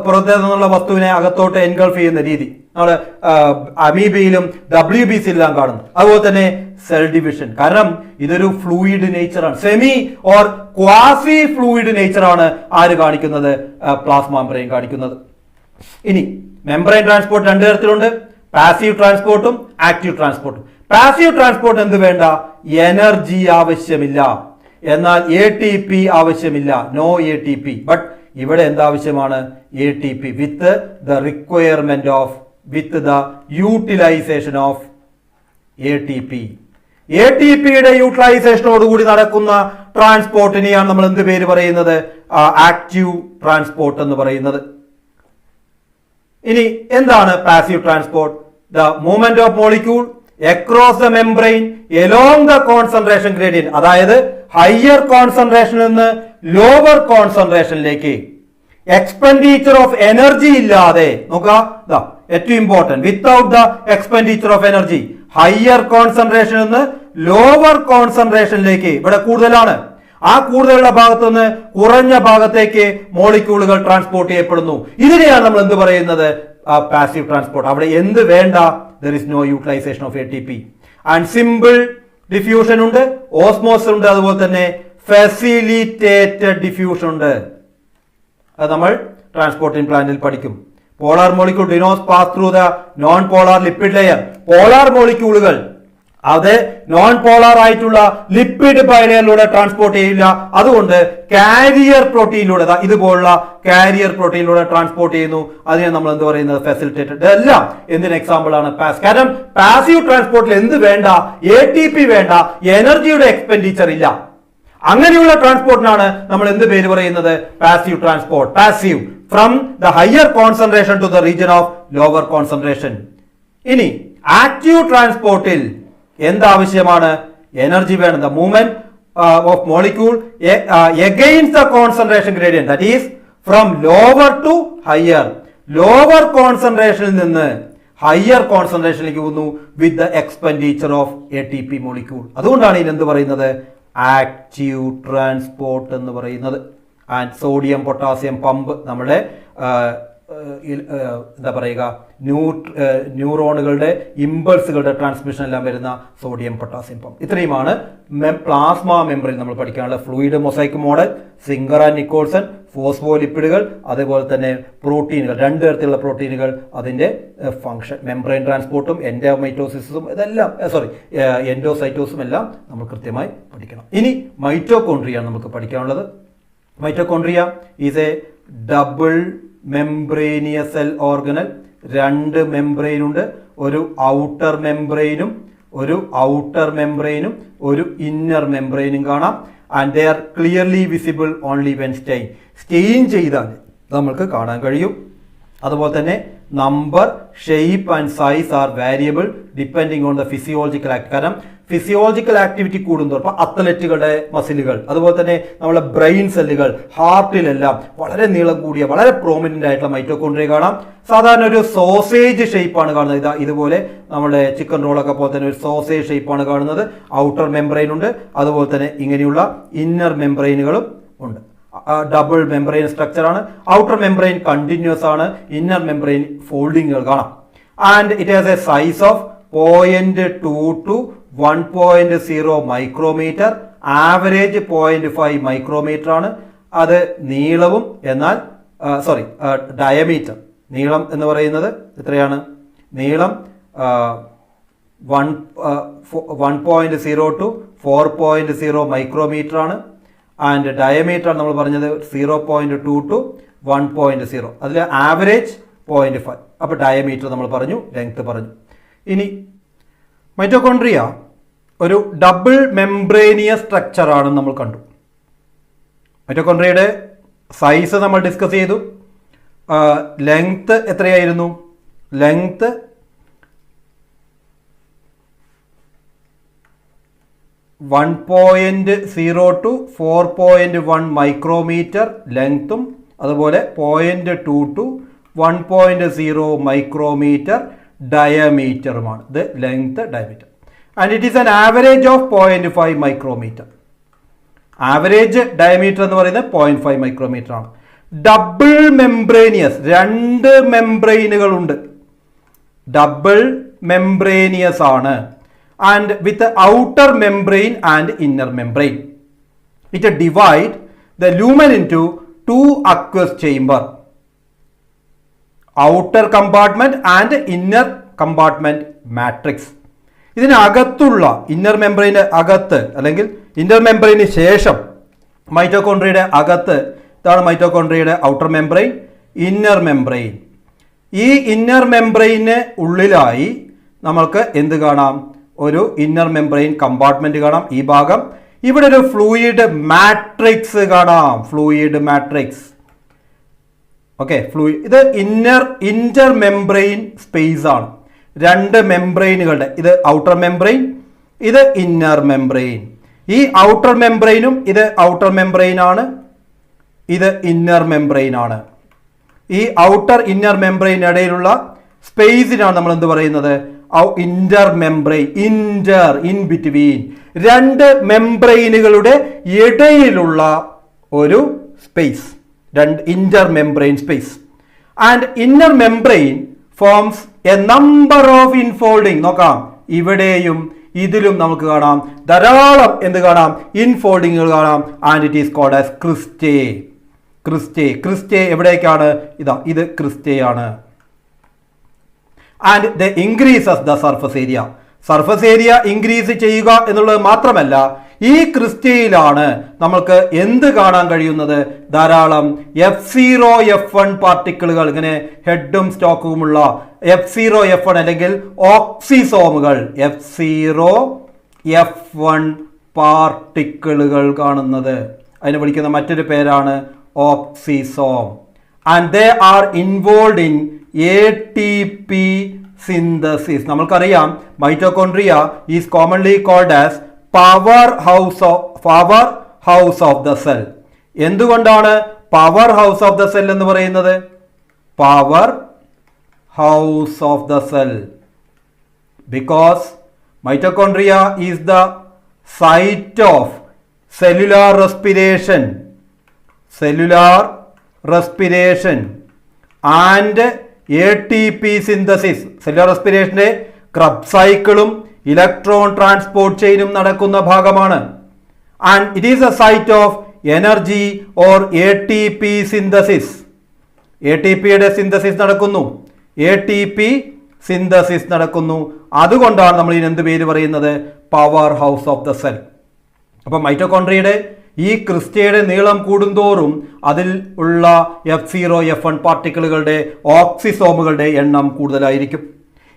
പുറത്തേ നിന്നുള്ള വസ്തുവിനെ അകത്തോട്ട് എൻഗൾഫ് ചെയ്യുന്ന രീതി നമ്മൾ അമീബയിലും WBCയിലെല്ലാം കാണുന്നു. അതുപോലെ തന്നെ സെൽ ഡിവിഷൻ. കാരണം ഇതൊരു ഫ്ലൂയിഡ് നേച്ചറാണ്. സെമി ഓർ ക്വാസി ഫ്ലൂയിഡ് നേച്ചറാണ് ആര് കാണിക്കുന്നത്? പ്ലാസ്മ മെംബ്രെയിൻ കാണിക്കുന്നത്. ഇനി മെംബ്രെയിൻ ട്രാൻസ്പോർട്ട് രണ്ട് തരത്തിലുണ്ട്. പാസീവ് ട്രാൻസ്പോർട്ടും ആക്റ്റീവ് ട്രാൻസ്പോർട്ടും. പാസീവ് ട്രാൻസ്പോർട്ട് എന്ത് വേണ്ട? എനർജി ആവശ്യമില്ല. എന്നാൽ ATP ആവശ്യമില്ല. No ATP. ബട്ട് ഇവിടെ എന്താവശ്യമാണ്? ATP with the requirement of, with the utilization of ATP. ATPയുടെ യൂട്ടിലൈസേഷനോടുകൂടി നടക്കുന്ന ട്രാൻസ്പോർട്ടിനെയാണ് നമ്മൾ എന്ത് പേര് പറയുന്നത്? ആക്റ്റീവ് ട്രാൻസ്പോർട്ട് എന്ന് പറയുന്നത്. ഇനി എന്താണ് passive transport? The movement of molecule across the membrane along the concentration gradient. അതായത് ഹയർ കോൺസെൻട്രേഷനിൽ നിന്ന് ലോവർ കോൺസെൻട്രേഷനിലേക്ക് എക്സ്പെൻഡിച്ചർ ഓഫ് എനർജി ഇല്ലാതെ. നോക്കുക, ഏറ്റവും important, without the expenditure of energy. Higher കോൺസെൻട്രേഷനിൽ നിന്ന് ലോവർ കോൺസെൻട്രേഷനിലേക്ക്. ഇവിടെ കൂടുതലാണ്. ആ കൂടുതലുള്ള ഭാഗത്തു നിന്ന് കുറഞ്ഞ ഭാഗത്തേക്ക് മോളിക്യൂളുകൾ ട്രാൻസ്പോർട്ട് ചെയ്യപ്പെടുന്നു. ഇതിനെയാണ് നമ്മൾ എന്ത് പറയുന്നത്? Passive transport. അവിടെ എന്ത് വേണ്ട? there is no utilization of ATP. and simple diffusion ഉണ്ട്, ഓസ്മോസിസ് ഉണ്ട്, അതുപോലെ തന്നെ ഫെസിലിറ്റേറ്റഡ് ഡിഫ്യൂഷൻ ഉണ്ട്. അത് നമ്മൾ ട്രാൻസ്പോർട്ടിംഗ് പ്ലാന്റിൽ പഠിക്കും. Polar molecule do not pass through the non polar lipid layer. Polar മോളിക്യൂളുകൾ അത് നോൺ പോളാർ ആയിട്ടുള്ള ലിപ്പിഡ് ബൈലെയറിലൂടെ ട്രാൻസ്പോർട്ട് ചെയ്യില്ല. അതുകൊണ്ട് കാരിയർ പ്രോട്ടീനിലൂടെ, ഇതുപോലുള്ള കാരിയർ പ്രോട്ടീനിലൂടെ ട്രാൻസ്പോർട്ട് ചെയ്യുന്നു. അതിനെ നമ്മൾ എന്ത് പറയുന്നത്? ഫെസിലിറ്റേറ്റഡ്. ഇതെല്ലാം എന്തിന് എക്സാമ്പിൾ ആണ്? കാരണം പാസീവ് ട്രാൻസ്പോർട്ടിൽ എന്ത് വേണ്ട? ATP വേണ്ട, എനർജിയുടെ എക്സ്പെൻഡിച്ചർ ഇല്ല. അങ്ങനെയുള്ള ട്രാൻസ്പോർട്ടിനാണ് നമ്മൾ എന്ത് പേര് പറയുന്നത്? Passive transport. Passive from the higher concentration to the region of lower concentration. ഇനി ആക്റ്റീവ് ട്രാൻസ്പോർട്ടിൽ എന്താവശ്യമാണ്? എനർജി വേണം. The movement of molecule against the concentration gradient, that is from lower to higher. Lower കോൺസെൻട്രേഷനിൽ നിന്ന് ഹയർ കോൺസെൻട്രേഷനിലേക്ക് പോകുന്നു with the expenditure of ATP molecule. അതുകൊണ്ടാണ് ഇതിന് എന്ത് പറയുന്നത്? ആക്റ്റീവ് ട്രാൻസ്പോർട്ട് എന്ന് പറയുന്നത്. ആൻഡ് സോഡിയം പൊട്ടാസ്യം പമ്പ്, നമ്മുടെ എന്താ പറയുക, ന്യൂറോണുകളുടെ ഇമ്പൾസുകളുടെ ട്രാൻസ്മിഷൻ എല്ലാം വരുന്ന സോഡിയം പൊട്ടാസ്യം പമ്പ്. ഇത്രയുമാണ് പ്ലാസ്മ മെംബ്രെയിൻ നമ്മൾ പഠിക്കാനുള്ള fluid mosaic model, Singer and Nicolson, ഫോസ്ഫോലിപ്പിഡുകൾ, അതേപോലെ തന്നെ പ്രോട്ടീനുകൾ, രണ്ട് തരത്തിലുള്ള പ്രോട്ടീനുകൾ, അതിൻ്റെ ഫംഗ്ഷൻ, മെംബ്രെയിൻ ട്രാൻസ്പോർട്ടും എൻഡോമൈറ്റോസിസും ഇതെല്ലാം എൻഡോസൈറ്റോസും എല്ലാം നമ്മൾ കൃത്യമായി പഠിക്കണം. ഇനി മൈറ്റോകോൺട്രിയാണ് നമുക്ക് പഠിക്കാനുള്ളത്. Mitochondria is a double membranous cell organelle. രണ്ട് മെംബ്രെയിൻ ഉണ്ട്, ഒരു ഔട്ടർ മെംബ്രെയിനും ഒരു ഇന്നർ മെംബ്രെയിനും കാണാം. And they are clearly visible only when stain ചെയ്താൽ നമുക്ക് കാണാൻ കഴിയും. അതുപോലെ തന്നെ number, shape and size are variable depending on the physiological act. കാരണം ഫിസിയോളജിക്കൽ ആക്ടിവിറ്റി കൂടുന്നതോടെ ഇപ്പോൾ അത്ലറ്റുകളുടെ മസിലുകൾ, അതുപോലെ തന്നെ നമ്മളെ ബ്രെയിൻ സെല്ലുകൾ, ഹാർട്ടിലെല്ലാം വളരെ നീളം കൂടിയ വളരെ പ്രോമിനന്റ് ആയിട്ടുള്ള മൈറ്റോകോൺട്രിയ കാണാം. സാധാരണ ഒരു സോസേജ് ഷേപ്പാണ് കാണുന്നത്. ഇതുപോലെ നമ്മുടെ ചിക്കൻ റോളൊക്കെ പോലെ തന്നെ ഒരു സോസേജ് ഷേപ്പാണ് കാണുന്നത്. ഔട്ടർ മെംബ്രെയിൻ ഉണ്ട്, അതുപോലെ തന്നെ ഇങ്ങനെയുള്ള ഇന്നർ മെംബ്രെയിനുകളും ഉണ്ട്. ഡബിൾ മെംബ്രെയിൻ സ്ട്രക്ചർ ആണ്. ഔട്ടർ മെംബ്രെയിൻ കണ്ടിന്യൂസ് ആണ്, ഇന്നർ മെംബ്രെയിൻ ഫോൾഡിങ്ങുകൾ കാണാം. And it has a size of 0.2 to 1.0 micrometre, average 0.5 micrometre ആണ്. അത് നീളവും എന്നാൽ ഡയമീറ്റർ, നീളം എന്ന് പറയുന്നത് എത്രയാണ്? നീളം 1.0 to 4.0 മൈക്രോമീറ്റർ ആണ്. ആൻഡ് ഡയമീറ്റർ നമ്മൾ പറഞ്ഞത് 0.2 to 1.0, അതിൽ ആവറേജ് 0.5. അപ്പോൾ ഡയമീറ്റർ നമ്മൾ പറഞ്ഞു, ലെങ്ത് പറഞ്ഞു. ഇനി മൈറ്റോകോൺട്രിയ ഒരു ഡബിൾ മെംബ്രേനിയസ് സ്ട്രക്ചർ ആണെന്ന് നമ്മൾ കണ്ടു. മൈറ്റോകോൺട്രിയയുടെ സൈസ് നമ്മൾ ഡിസ്കസ് ചെയ്തു. ലെങ്ത് എത്രയായിരുന്നു? ലെങ്ത് 1.0 to 4.1 മൈക്രോമീറ്റർ ലെങ്ത്തും, അതുപോലെ 0.2 to 1.0 മൈക്രോമീറ്റർ ഡയമീറ്ററുമാണ്. ഇത് length, diameter. And it is an average of 0.5 micrometre. Average diameter എന്ന് പറയുന്നത് 0.5 മൈക്രോമീറ്റർ ആണ്. ഡബിൾ മെംബ്രേനിയസ്, രണ്ട് മെംബ്രെയിനുകളുണ്ട്. ഡബിൾ മെംബ്രേനിയസ് ആണ്. And with the outer membrane and inner membrane, it divide the lumen into two aqueous chamber, outer compartment and inner compartment matrix. ഇതിനകത്തുള്ള ഇന്നർ മെംബ്രെയിന് അകത്ത് അല്ലെങ്കിൽ ഇന്നർ മെംബ്രെയിന് ശേഷം മൈറ്റോകോൺട്രിയയുടെ അകത്ത്, ഇതാണ് മൈറ്റോകോൺട്രിയയുടെ ഔട്ടർ മെംബ്രെയിൻ, ഇന്നർ മെംബ്രെയിൻ. ഈ ഇന്നർ മെംബ്രെയിന് ഉള്ളിലായി നമ്മൾക്ക് എന്ത് കാണാം? ഒരു ഇന്നർ മെംബ്രെയിൻ കമ്പാർട്ട്മെന്റ് കാണാം. ഈ ഭാഗം ഇവിടെ ഒരു ഫ്ലൂയിഡ് മാട്രിക്സ് കാണാം. Fluid matrix. ഓക്കെ, ഇത് ഇന്റർ മെംബ്രെയിൻ സ്പേസ് ആണ്. രണ്ട് മെംബ്രെയിനുകളുടെ, ഇത് ഔട്ടർ മെംബ്രെയിൻ, ഇത് ഇന്നർ മെംബ്രെയിൻ. ഈ ഔട്ടർ മെംബ്രെയിനും ഇത് ഔട്ടർ മെംബ്രെയിൻ ആണ്, ഇത് ഇന്നർ മെംബ്രെയിൻ ആണ്. ഈ ഔട്ടർ ഇന്നർ മെംബ്രെയിൻ ഇടയിലുള്ള സ്പേസിനാണ് നമ്മൾ എന്ത് പറയുന്നത്? Inter membrane. ഇൻ ബിറ്റ്വീൻ, രണ്ട് മെംബ്രെയിനുകളുടെ ഇടയിലുള്ള ഒരു space, intermembrane space. And inner membrane forms a number of infolding. നോക്കാം, ഇവിടെയും ഇതിലും നമുക്ക് കാണാം ധാരാളം എന്ത് കാണാം? ഇൻഫോൾഡിങ്ങുകൾ കാണാം. And it is called as cristae. Cristae എവിടേക്കാണ്? ഇത് ക്രിസ്റ്റേ ആണ്. And the increases the surface area. Surface area increase ചെയ്യുക എന്നുള്ളത് മാത്രമല്ല, ഈ ക്രിസ്റ്റയിലാണ് നമ്മൾക്ക് എന്ത് കാണാൻ കഴിയുന്നത്? ധാരാളം F0 F1 പാർട്ടിക്കിളുകൾ, ഇങ്ങനെ ഹെഡും സ്റ്റോക്കുമുള്ള F0 F1 അല്ലെങ്കിൽ ഓക്സിസോമുകൾ, F0 F1 പാർട്ടിക്കിളുകൾ കാണുന്നത്. അതിനെ വിളിക്കുന്ന മറ്റൊരു പേരാണ് oxysome. And they are involve in ATP synthesis. നമ്മൾക്കറിയാം mitochondria is commonly called as powerhouse of the cell. എന്തുകൊണ്ടാണ് powerhouse of the cell എന്ന് പറയുന്നത്? Powerhouse of the cell because mitochondria is the site of cellular respiration and ATP synthesis. Cellular റെസ്പിരേഷന്റെ ക്രബ് സൈക്കിളും ഇലക്ട്രോൺ ട്രാൻസ്പോർട്ട് ചെയിനും നടക്കുന്ന ഭാഗമാണ്. And it is a site of energy or ATP synthesis. ATPയുടെ സിന്തസിസ് നടക്കുന്നു. അതുകൊണ്ടാണ് നമ്മൾ ഇതിന് എന്ത് പേര് പറയുന്നത്? Powerhouse of the cell. അപ്പം മൈറ്റോകോൺട്രിയയുടെ ഈ ക്രിസ്റ്റയുടെ നീളം കൂടുന്തോറും അതിൽ ഉള്ള F0 F1 പാർട്ടിക്കിളുകളുടെ ഓക്സിസോമുകളുടെ എണ്ണം കൂടുതലായിരിക്കും.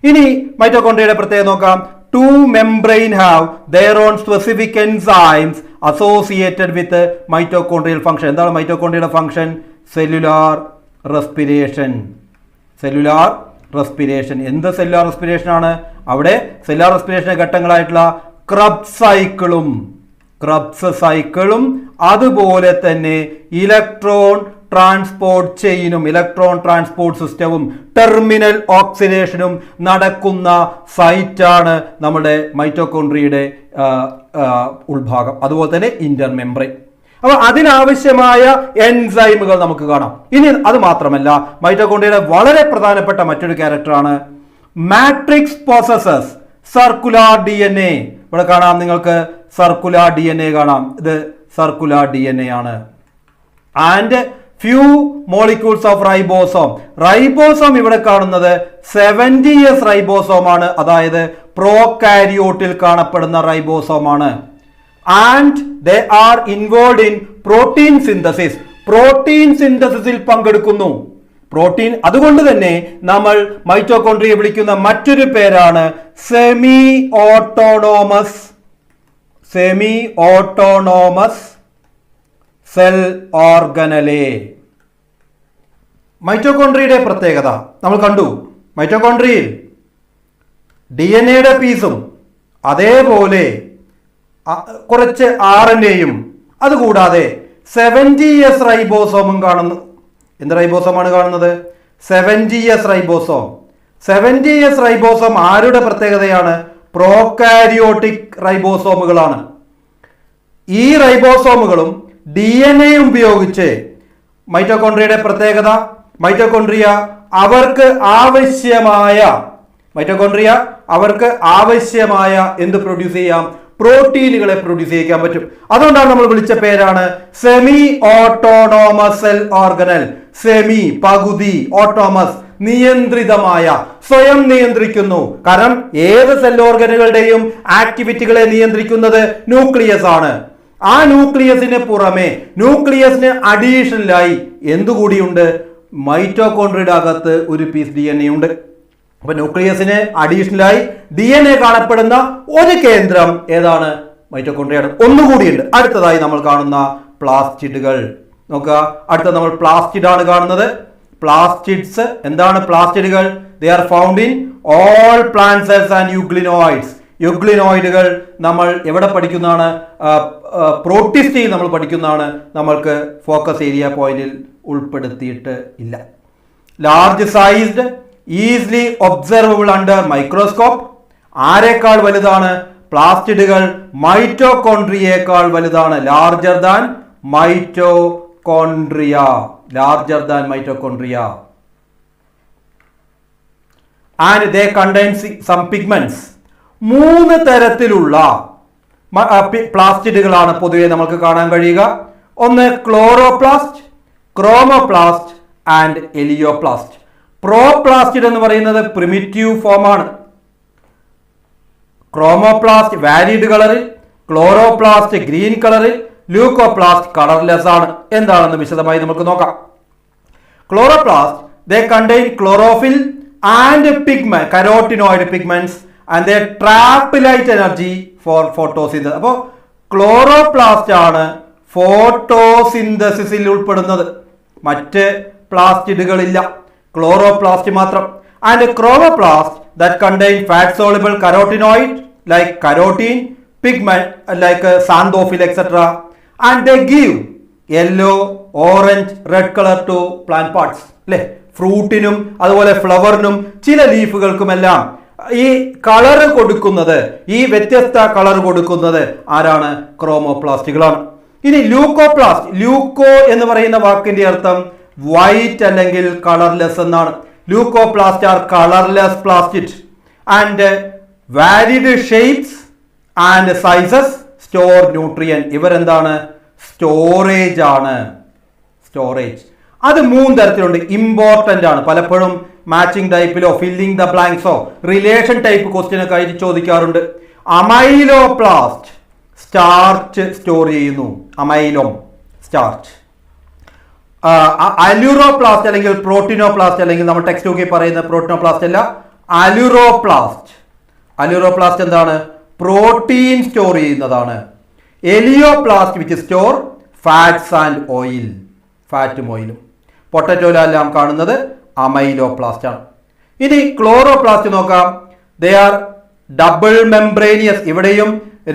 ഇനി മൈറ്റോകോൺട്രിയയുടെ പ്രത്യേകത നോക്കാം. Two membrane have their own specific enzymes associated with mitochondrial function. എന്താണ് മൈറ്റോകോൺട്രിയയുടെ function? Cellular respiration. Cellular respiration. എന്ത് സെല്ലുലാർ റെസ്പിരേഷൻ ആണ്? അവിടെ സെല്ലുലാർ റെസ്പിരേഷന്റെ ഘട്ടങ്ങളായിട്ടുള്ള ക്രബ്സ് സൈക്കിളും അതുപോലെ തന്നെ ഇലക്ട്രോൺ ട്രാൻസ്പോർട്ട് ചെയിനും ഇലക്ട്രോൺ ട്രാൻസ്പോർട്ട് സിസ്റ്റവും ടെർമിനൽ ഓക്സിഡേഷനും നടക്കുന്ന സൈറ്റാണ് നമ്മുടെ മൈറ്റോകോൺട്രിയയുടെ ഉൾഭാഗം. അതുപോലെ തന്നെ ഇന്റർ മെംബ്രെയിൻ. അപ്പൊ അതിനാവശ്യമായ എൻസൈമുകൾ നമുക്ക് കാണാം. ഇനി അത് മാത്രമല്ല, മൈറ്റോകോൺട്രിയയുടെ വളരെ പ്രധാനപ്പെട്ട മറ്റൊരു ക്യാരക്ടറാണ് മാട്രിക്സ് പോസസസ് സർക്കുലാർ DNA. ഇവിടെ കാണാം, നിങ്ങൾക്ക് സർക്കുലാർ DNA കാണാം. ഇത് സർക്കുലാർ DNA ആണ്. And few molecules of ribosome. Ribosome ഇവിടെ കാണുന്നത് 70s റൈബോസോം ആണ്, അതായത് പ്രോകാരിയോട്ടിൽ കാണപ്പെടുന്ന റൈബോസോം ആണ്. And they are involve in protein synthesis. Protein സിന്തസിസിൽ പങ്കെടുക്കുന്നു. പ്രോട്ടീൻ. അതുകൊണ്ട് തന്നെ നമ്മൾ മൈറ്റോകോൺട്രിയെ വിളിക്കുന്ന മറ്റൊരു പേരാണ് സെമി ഓട്ടോണോമസ് സെൽ ഓർഗനലെ. മൈറ്റോകോൺട്രിയയുടെ പ്രത്യേകത നമ്മൾ കണ്ടു. മൈറ്റോകോൺട്രിയയിൽ DNA പീസും അതേപോലെ കുറച്ച് RNAയും അതുകൂടാതെ 70s റൈബോസോമും കാണുന്നു. എന്ത് റൈബോസോമാണ് കാണുന്നത്? 70s ribosome. 70s റൈബോസോം ആരുടെ പ്രത്യേകതയാണ്? പ്രോകാരിയോട്ടിക് റൈബോസോമുകളാണ്. ഈ റൈബോസോമുകളും DNA ഉപയോഗിച്ച് മൈറ്റോകോൺട്രിയയുടെ പ്രത്യേകത, മൈറ്റോകോൺട്രിയ അവർക്ക് ആവശ്യമായ എന്ത് പ്രൊഡ്യൂസ് ചെയ്യാം? പ്രോട്ടീനുകളെ പ്രൊഡ്യൂസ് ചെയ്യാൻ പറ്റും. അതുകൊണ്ടാണ് നമ്മൾ വിളിച്ച പേരാണ് semi autonomous cell organelle. Semi പകുതി, ഓട്ടോമസ് നിയന്ത്രിതമായ, സ്വയം നിയന്ത്രിക്കുന്നു. കാരണം ഏത് സെൽ ഓർഗനുകളുടെയും ആക്ടിവിറ്റികളെ നിയന്ത്രിക്കുന്നത് ന്യൂക്ലിയസ് ആണ്. ആ ന്യൂക്ലിയസിന് പുറമെ, ന്യൂക്ലിയസിന് അഡീഷണലായി എന്തുകൂടിയുണ്ട്? മൈറ്റോകോൺട്രിയയുടെ അകത്ത് ഒരു പീസ് DNA ഉണ്ട്. അപ്പൊ ന്യൂക്ലിയസിന് അഡീഷണലായി DNA കാണപ്പെടുന്ന ഒരു കേന്ദ്രം ഏതാണ്? മൈറ്റോകോൺട്രിയയാണ്. ഒന്നുകൂടിയുണ്ട്. അടുത്തതായി നമ്മൾ കാണുന്ന പ്ലാസ്റ്റിഡുകൾ നോക്കുക. അടുത്ത നമ്മൾ പ്ലാസ്റ്റിഡ് ആണ് കാണുന്നത്. പ്ലാസ്റ്റിഡ്സ്. എന്താണ് പ്ലാസ്റ്റിഡുകൾ? They are found in all plant cells and euglenoids. യുഗ്ലിനോയിഡുകൾ നമ്മൾ എവിടെ പഠിക്കുന്നതാണ്? പ്രോട്ടിസ്റ്റയിൽ നമ്മൾ പഠിക്കുന്നതാണ്. നമ്മൾക്ക് ഫോക്കസ് ഏരിയ പോയിന്റിൽ ഉൾപ്പെടുത്തിയിട്ട് ഇല്ല. Large sized, easily observable under microscope. ആരെക്കാൾ വലുതാണ്? പ്ലാസ്റ്റിഡുകൾ മൈറ്റോകോൺട്രിയേക്കാൾ വലുതാണ്. Larger than mitochondria. And they contain some pigments. 3 തരത്തിലുള്ള പ്ലാസ്റ്റിഡുകളാണ് പൊതുവെ നമുക്ക് കാണാൻ കഴിയുക. ഒന്ന് chloroplast, chromoplast and elaioplast. Proplastid എന്ന് പറയുന്നത് പ്രിമിറ്റീവ് ഫോം ആണ്. ക്രോമോപ്ലാസ്റ്റ് വാരിഡ് കളറിൽ, ക്ലോറോപ്ലാസ്റ്റ് ഗ്രീൻ കളറിൽ, ലൂക്കോപ്ലാസ്റ്റ് കളർലെസ് ആണ്. എന്താണെന്ന് വിശദമായി നമുക്ക് നോക്കാം. Chloroplast they contain chlorophyll and pigment, carotenoid pigments and they trap light energy for photosynthesis. അപ്പോൾ ക്ലോറോപ്ലാസ്റ്റ് ആണ് ഫോട്ടോസിന്തസിസിൽ ഉൾപ്പെടുന്നത്. മറ്റ് പ്ലാസ്റ്റിഡുകളില്ല, ക്ലോറോപ്ലാസ്റ്റ് മാത്രം. And chromoplast that contain fat soluble carotenoid like carotene, pigment like xanthophyll etcetera. And they give yellow, orange, red colour to plant parts. അല്ലെ, ഫ്രൂട്ടിനും അതുപോലെ ഫ്ലവറിനും ചില ലീഫുകൾക്കുമെല്ലാം ഈ കളർ കൊടുക്കുന്നത്, ഈ വ്യത്യസ്ത കളർ കൊടുക്കുന്നത് ആരാണ്? ക്രോമോപ്ലാസ്റ്റുകളാണ്. ഇനി ലൂക്കോപ്ലാസ്റ്റ്. ലൂക്കോ എന്ന് പറയുന്ന വാക്കിന്റെ അർത്ഥം വൈറ്റ് അല്ലെങ്കിൽ കളർലെസ് എന്നാണ്. Leucoplast are colourless plastid and varied shapes and sizes store nutrient. ഇവരെന്താണ്? സ്റ്റോറേജ് ആണ്. സ്റ്റോറേജ്. അത് 3 തരത്തിലുണ്ട്. ഇമ്പോർട്ടന്റ് ആണ്. പലപ്പോഴും മാച്ചിങ് ടൈപ്പിലോ ഫില്ലിംഗ് ദ ബ്ലാങ്ക്സോ റിലേഷൻ ടൈപ്പ് ക്വസ്റ്റ്യൻ ഒക്കെ ആയിട്ട് ചോദിക്കാറുണ്ട്. അമൈലോപ്ലാസ്റ്റ് സ്റ്റാർച്ച് സ്റ്റോർ ചെയ്യുന്നു. അമൈലോം സ്റ്റാർച്ച്. അലൂറോപ്ലാസ്റ്റ് അല്ലെങ്കിൽ പ്രോട്ടീനോപ്ലാസ്റ്റ്, അല്ലെങ്കിൽ നമ്മൾ ടെക്സ്റ്റ് ബുക്കിൽ പറയുന്ന പ്രോട്ടീനോപ്ലാസ്റ്റ് അല്ല, അലൂറോപ്ലാസ്റ്റ്. അലൂറോപ്ലാസ്റ്റ് എന്താണ്? പ്രോട്ടീൻ സ്റ്റോർ ചെയ്യുന്നതാണ്. Elaioplast which store fats and oil, ഫാറ്റും ഓയിലും. പൊട്ടറ്റോയിലെല്ലാം കാണുന്നത് അമൈലോപ്ലാസ്റ്റ് ആണ്. ഇനി ക്ലോറോപ്ലാസ്റ്റ് നോക്കാം. They are double membranous. ഇവിടെയും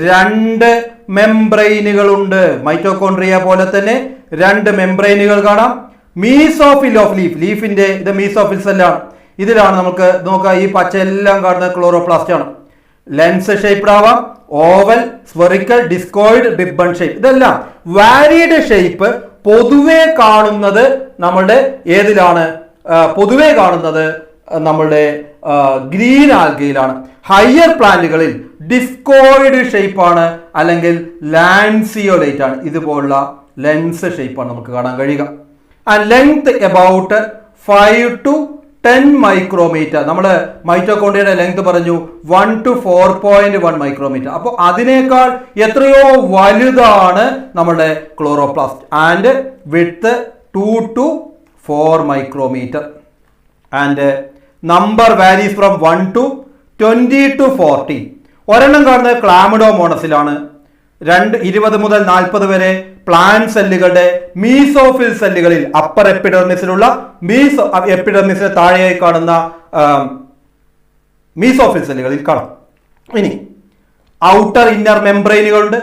രണ്ട് മെംബ്രെയിനുകളുണ്ട്. മൈറ്റോകോൺട്രിയ പോലെ തന്നെ രണ്ട് മെംബ്രെയിനുകൾ കാണാം. മീസോഫിൽ ഓഫ് ലീഫ്, ലീഫിന്റെ ഇത് മീസോഫിൽ സെല്ലാണ്. ഇതിലാണ് നമുക്ക് നോക്കാം, ഈ പച്ച എല്ലാം കാണുന്ന ക്ലോറോപ്ലാസ്റ്റ് ആണ്. ലെൻസ് ഷേപ്ഡ് ആവാം, oval, spherical, discoid, ribbon shape, ഇതെല്ലാം വാരിയഡ് ഷേപ്പ് പൊതുവെ കാണുന്നത് നമ്മളുടെ ഏതിലാണ്? പൊതുവെ കാണുന്നത് നമ്മളുടെ ഗ്രീൻ ആൽഗയിലാണ്. ഹയർ പ്ലാന്റുകളിൽ ഡിസ്കോയിഡ് ഷേപ്പാണ് അല്ലെങ്കിൽ ലാൻസിയോലൈറ്റ് ആണ്. ഇതുപോലുള്ള ലെൻസ് ഷേപ്പാണ് നമുക്ക് കാണാൻ കഴിയുക. And length about 5 to 10 micrometre. നമ്മൾ മൈറ്റോകോൺട്രിയയുടെ ലെങ്ത് പറഞ്ഞു 1 to 4.1 മൈക്രോമീറ്റർ. അപ്പോൾ അതിനേക്കാൾ എത്രയോ വലുതാണ് നമ്മുടെ chloroplast. And width 2 to 4 micrometre. And number varies from 1 to 20 to 40. ഒരെണ്ണം കാണുന്നത് ക്ലാമിഡോമോണസിലാണ്. 20 മുതൽ 40 വരെ പ്ലാന്റ് സെല്ലുകളുടെ മീസോഫിൽ സെല്ലുകളിൽ അപ്പർ എപ്പിഡെർമിസിലുള്ള എപ്പിഡെർമിസിന് താഴെയായി കാണുന്ന മീസോഫിൽ സെല്ലുകളിൽ കാണാം. ഇനി ഔട്ടർ ഇന്നർ മെംബ്രെയിനുകളുണ്ട്.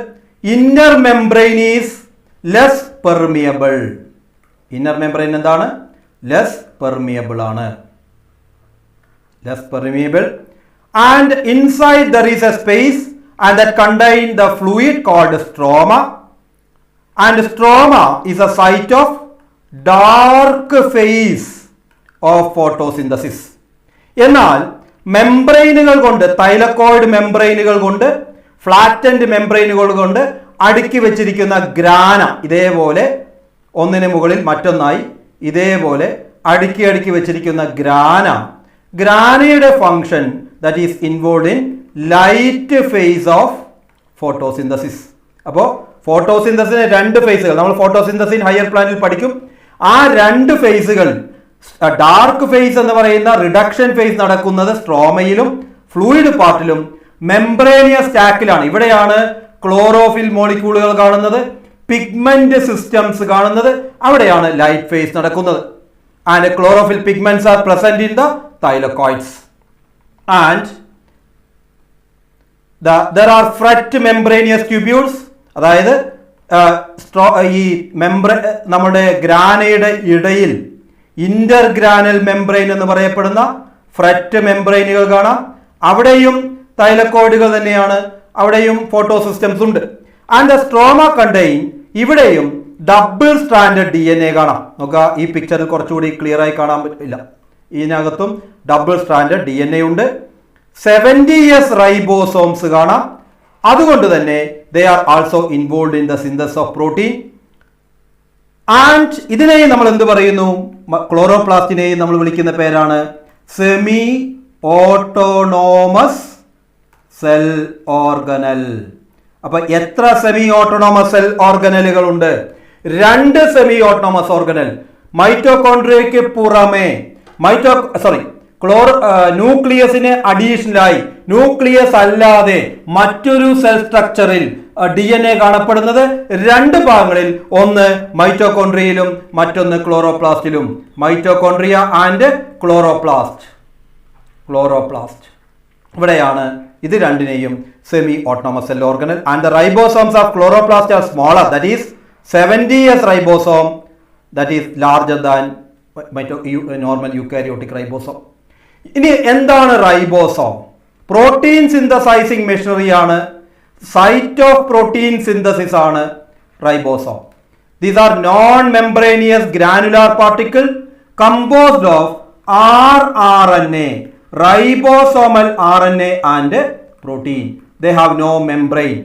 Inner membrane is less permeable. Inner membrane എന്താണ്? ലെസ് പെർമിയബിൾ ആണ്. Less permeable. And inside there is a space and that contain the fluid called stroma, and stroma is a site of dark phase of photosynthesis. എന്നാൽ മെംബ്രെയിനുകൾ കൊണ്ട്, തൈലക്കോയിഡ് മെംബ്രെയിനുകൾ കൊണ്ട്, ഫ്ലാറ്റൻഡ് മെംബ്രെയിനുകൾ കൊണ്ട് അടുക്കി വെച്ചിരിക്കുന്ന ഗ്രാന, ഇതേപോലെ ഒന്നിന് മുകളിൽ മറ്റൊന്നായി ഇതേപോലെ അടുക്കി വെച്ചിരിക്കുന്ന ഗ്രാനയുടെ function that is involve in light phase of photosynthesis. അപ്പോൾ ഫോട്ടോസിന്തസിന് രണ്ട് ഫേസുകൾ നമ്മൾ ഫോട്ടോസിന്തസിൻ ഹയർ പ്ലാനിൽ പഠിക്കും. ആ രണ്ട് ഫേസുകൾ, ഡാർക്ക് ഫേസ് എന്ന് പറയുന്ന റിഡക്ഷൻ ഫേസ് നടക്കുന്നത് സ്ട്രോമയിലും ഫ്ലൂയിഡ് പാർട്ടിലും മെംബ്രേനിയസ് സ്റ്റാക്കിലാണ്. ഇവിടെയാണ് ക്ലോറോഫിൽ മോളിക്യൂളുകൾ കാണുന്നത്, പിഗ്മെന്റ് സിസ്റ്റംസ് കാണുന്നത്. അവിടെയാണ് ലൈറ്റ് ഫേസ് നടക്കുന്നത്. And chlorophyll pigments R present in the thylakoids. And there are fret membranous tubules. അതായത് ഈ നമ്മുടെ ഗ്രാനയുടെ ഇടയിൽ ഇന്റർഗ്രാനൽ മെംബ്രെയിൻ എന്ന് പറയപ്പെടുന്ന ഫ്രെറ്റ് മെംബ്രെയിനുകൾ കാണാം. അവിടെയും തൈലക്കോയിഡുകൾ തന്നെയാണ്, അവിടെയും ഫോട്ടോ സിസ്റ്റംസ് ഉണ്ട്. ആൻഡ് ദ സ്ട്രോമ കണ്ടെയ്ൻ, ഇവിടെയും ഡബിൾ സ്ട്രാൻഡഡ് DNA കാണാം. നോക്കുക, ഈ പിക്ചറിൽ കുറച്ചുകൂടി ക്ലിയർ ആയി കാണാൻ പറ്റില്ല. ഇതിനകത്തും ഡബിൾ സ്ട്രാൻഡഡ് DNA ഉണ്ട്. 70S റൈബോസോംസ് കാണാം. അതുകൊണ്ട് തന്നെ they are also involved in the synthesis of protein. And ഇതിനെയും നമ്മൾ എന്ത് പറയുന്നു? ക്ലോറോപ്ലാസ്റ്റിനെയും നമ്മൾ വിളിക്കുന്ന പേരാണ് സെമി ഓട്ടോണോമസ് സെൽ ഓർഗനൽ. അപ്പൊ എത്ര സെമി ഓട്ടോണോമസ് സെൽ ഓർഗനലുകൾ ഉണ്ട്? 2 സെമി ഓട്ടോണോമസ് ഓർഗനൽ. മൈറ്റോകോൺട്രിയയ്ക്ക് പുറമെ ന്യൂക്ലിയസിന് അഡീഷണലായി, ന്യൂക്ലിയസ് അല്ലാതെ മറ്റൊരു സെൽ സ്ട്രക്ചറിൽ DNA കാണപ്പെടുന്നത് 2 ഭാഗങ്ങളിൽ, ഒന്ന് മൈറ്റോകോൺട്രിയയിലും മറ്റൊന്ന് ക്ലോറോപ്ലാസ്റ്റിലും. Mitochondria and chloroplast. ഇവിടെയാണ് ഇത് രണ്ടിനെയും semi autonomous cell organelle. And the ribosomes of chloroplast R smaller, that is 70S ribosome, that is larger than normal eukaryotic ribosome. ഇനി എന്താണ് റൈബോസോം? പ്രോട്ടീൻ സിന്തസൈസിങ് മെഷീനറി ആണ്. സൈറ്റ് ഓഫ് പ്രോട്ടീൻ സിന്തസിസ് ആണ് ribosome. These are non membranous granular particle composed of rRNA, ribosomal RNA and protein. They have no membrane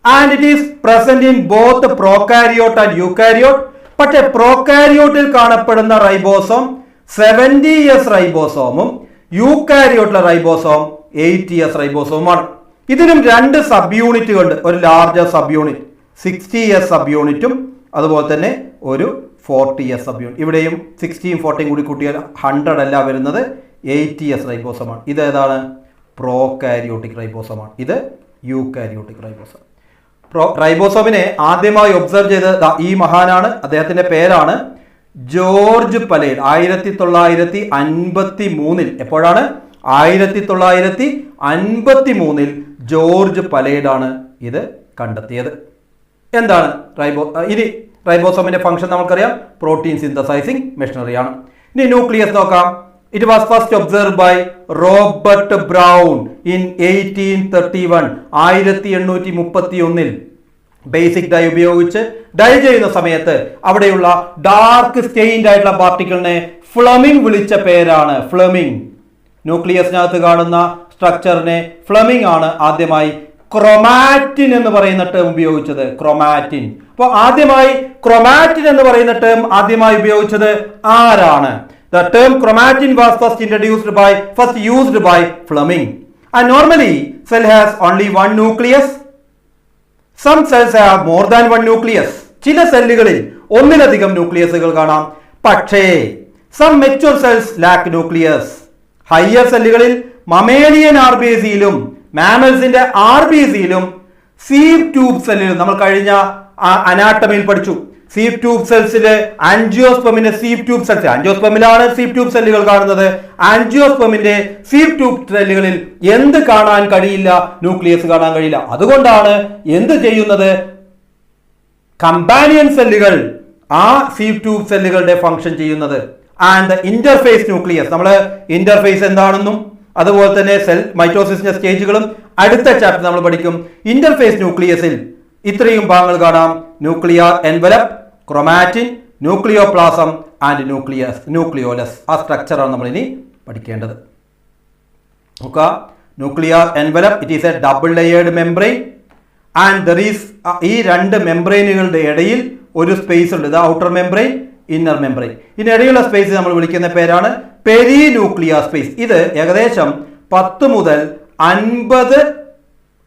and it is present in both prokaryote and eukaryote. പക്ഷെ പ്രോകാരിയോട്ടിൽ കാണപ്പെടുന്ന റൈബോസോം 70S റൈബോസോമും യൂക്കാരിയോട്ടിലെ റൈബോസോം 80S റൈബോസോമാണ്. ഇതിനും 2 സബ് യൂണിറ്റുകളുണ്ട്. ഒരു larger sub unit 60S sub യൂണിറ്റും അതുപോലെ തന്നെ ഒരു 40S സബ് യൂണിറ്റ്. ഇവിടെയും 60യും 40യും കൂടി കൂട്ടിയാൽ 100 അല്ല വരുന്നത് 80S റൈബോസോമാണ്. ഇത് ഏതാണ്? പ്രോകാരിയോട്ടിക് റൈബോസോമാണ്. ഇത് യൂക്കാരിയോട്ടിക് റൈബോസം. റൈബോസോമിനെ ആദ്യമായി ഒബ്സർവ് ചെയ്തത് ഈ മഹാനാണ്. അദ്ദേഹത്തിന്റെ പേരാണ് ജോർജ് പലേഡ്. 1953 എപ്പോഴാണ്? 1953 ജോർജ് പലേഡ് ആണ് ഇത് കണ്ടെത്തിയത്. എന്താണ് ഇനി റൈബോസോമിന്റെ ഫംഗ്ഷൻ നമുക്കറിയാം, പ്രോട്ടീൻ സിന്തസൈസിങ് മെഷീനറി ആണ്. ഇനി ന്യൂക്ലിയസ് നോക്കാം. It was first observe by Robert Brown in 1831. 1831 basic dye ഉപയോഗിച്ച് ഡൈ ചെയ്യുന്ന സമയത്ത് അവിടെയുള്ള ഡാർക്ക് സ്റ്റെയിൻഡ് ആയിട്ടുള്ള പാർട്ടിക്കിളിനെ ഫ്ലമിംഗ് വിളിച്ച പേരാണ് ഫ്ലമിംഗ്. ന്യൂക്ലിയസിനകത്ത് കാണുന്ന സ്ട്രക്ചറിനെ ഫ്ലമിംഗ് ആണ് ആദ്യമായി ക്രൊമാറ്റിൻ എന്ന് പറയുന്ന ടേം ഉപയോഗിച്ചത്. ക്രൊമാറ്റിൻ. അപ്പോൾ ആദ്യമായി ക്രൊമാറ്റിൻ എന്ന് പറയുന്ന ടേം ആദ്യമായി ഉപയോഗിച്ചത് ആരാണ്? The term chromatin was first used by Fleming. And normally cell has only one nucleus. Some cells have more than one nucleus. ചില സെല്ലുകളിൽ ഒന്നിലധികം ന്യൂക്ലിയസുകൾ കാണാം. പക്ഷേ some mature cells lack nucleus. Higher സെല്ലുകളിൽ മമേലിയൻ ആർബിസിയിലും മാമൽസിന്റെ ആർബിസിയിലും സീവ് ട്യൂബ് സെല്ലിലും നമ്മൾ കഴിഞ്ഞ അനാട്ടമിയിൽ പഠിച്ചു. സീവ് ട്യൂബ് സെൽസിലെ ആൻജിയോസ്പെമിന്റെ സീവ് ട്യൂബ് സെൽസ്, ആൻജിയോസ്പെമിലാണ് സീവ് ട്യൂബ് സെല്ലുകൾ കാണുന്നത്. ആൻജിയോസ്പെമിന്റെ സീവ് ട്യൂബ് സെല്ലുകളിൽ എന്ത് കാണാൻ കഴിയില്ല? ന്യൂക്ലിയസ് കാണാൻ കഴിയില്ല. അതുകൊണ്ടാണ് എന്ത് ചെയ്യുന്നത്? കമ്പാനിയൻ സെല്ലുകൾ ആ സീവ് ട്യൂബ് സെല്ലുകളുടെ ഫംഗ്ഷൻ ചെയ്യുന്നത്. ആൻഡ് ഇന്റർഫേസ് ന്യൂക്ലിയസ്, നമ്മൾ ഇന്റർഫേസ് എന്താണെന്നും അതുപോലെ തന്നെ സെൽ മൈറ്റോസിസിന്റെ സ്റ്റേജുകളും അടുത്ത ചാപ്റ്റർ നമ്മൾ പഠിക്കും. ഇന്റർഫേസ് ന്യൂക്ലിയസിൽ ഇത്രയും ഭാഗങ്ങൾ കാണാം: nuclear envelope, chromatin, nucleoplasm and nucleolus. ആ സ്ട്രക്ചറാണ് നമ്മൾ ഇനി പഠിക്കേണ്ടത്. നോക്കുക, nuclear envelope, it is a double layered membrane and there is, ഈ രണ്ട് മെംബ്രെയിനുകളുടെ ഇടയിൽ ഒരു സ്പേസ് ഉണ്ട്. ഇത് ഔട്ടർ മെംബ്രെയിൻ, ഇന്നർ മെംബ്രെയിൻ. ഇതിനിടയിലുള്ള സ്പേസ് നമ്മൾ വിളിക്കുന്ന പേരാണ് പെരി ന്യൂക്ലിയർ സ്പേസ്. ഇത് ഏകദേശം 10 മുതൽ 50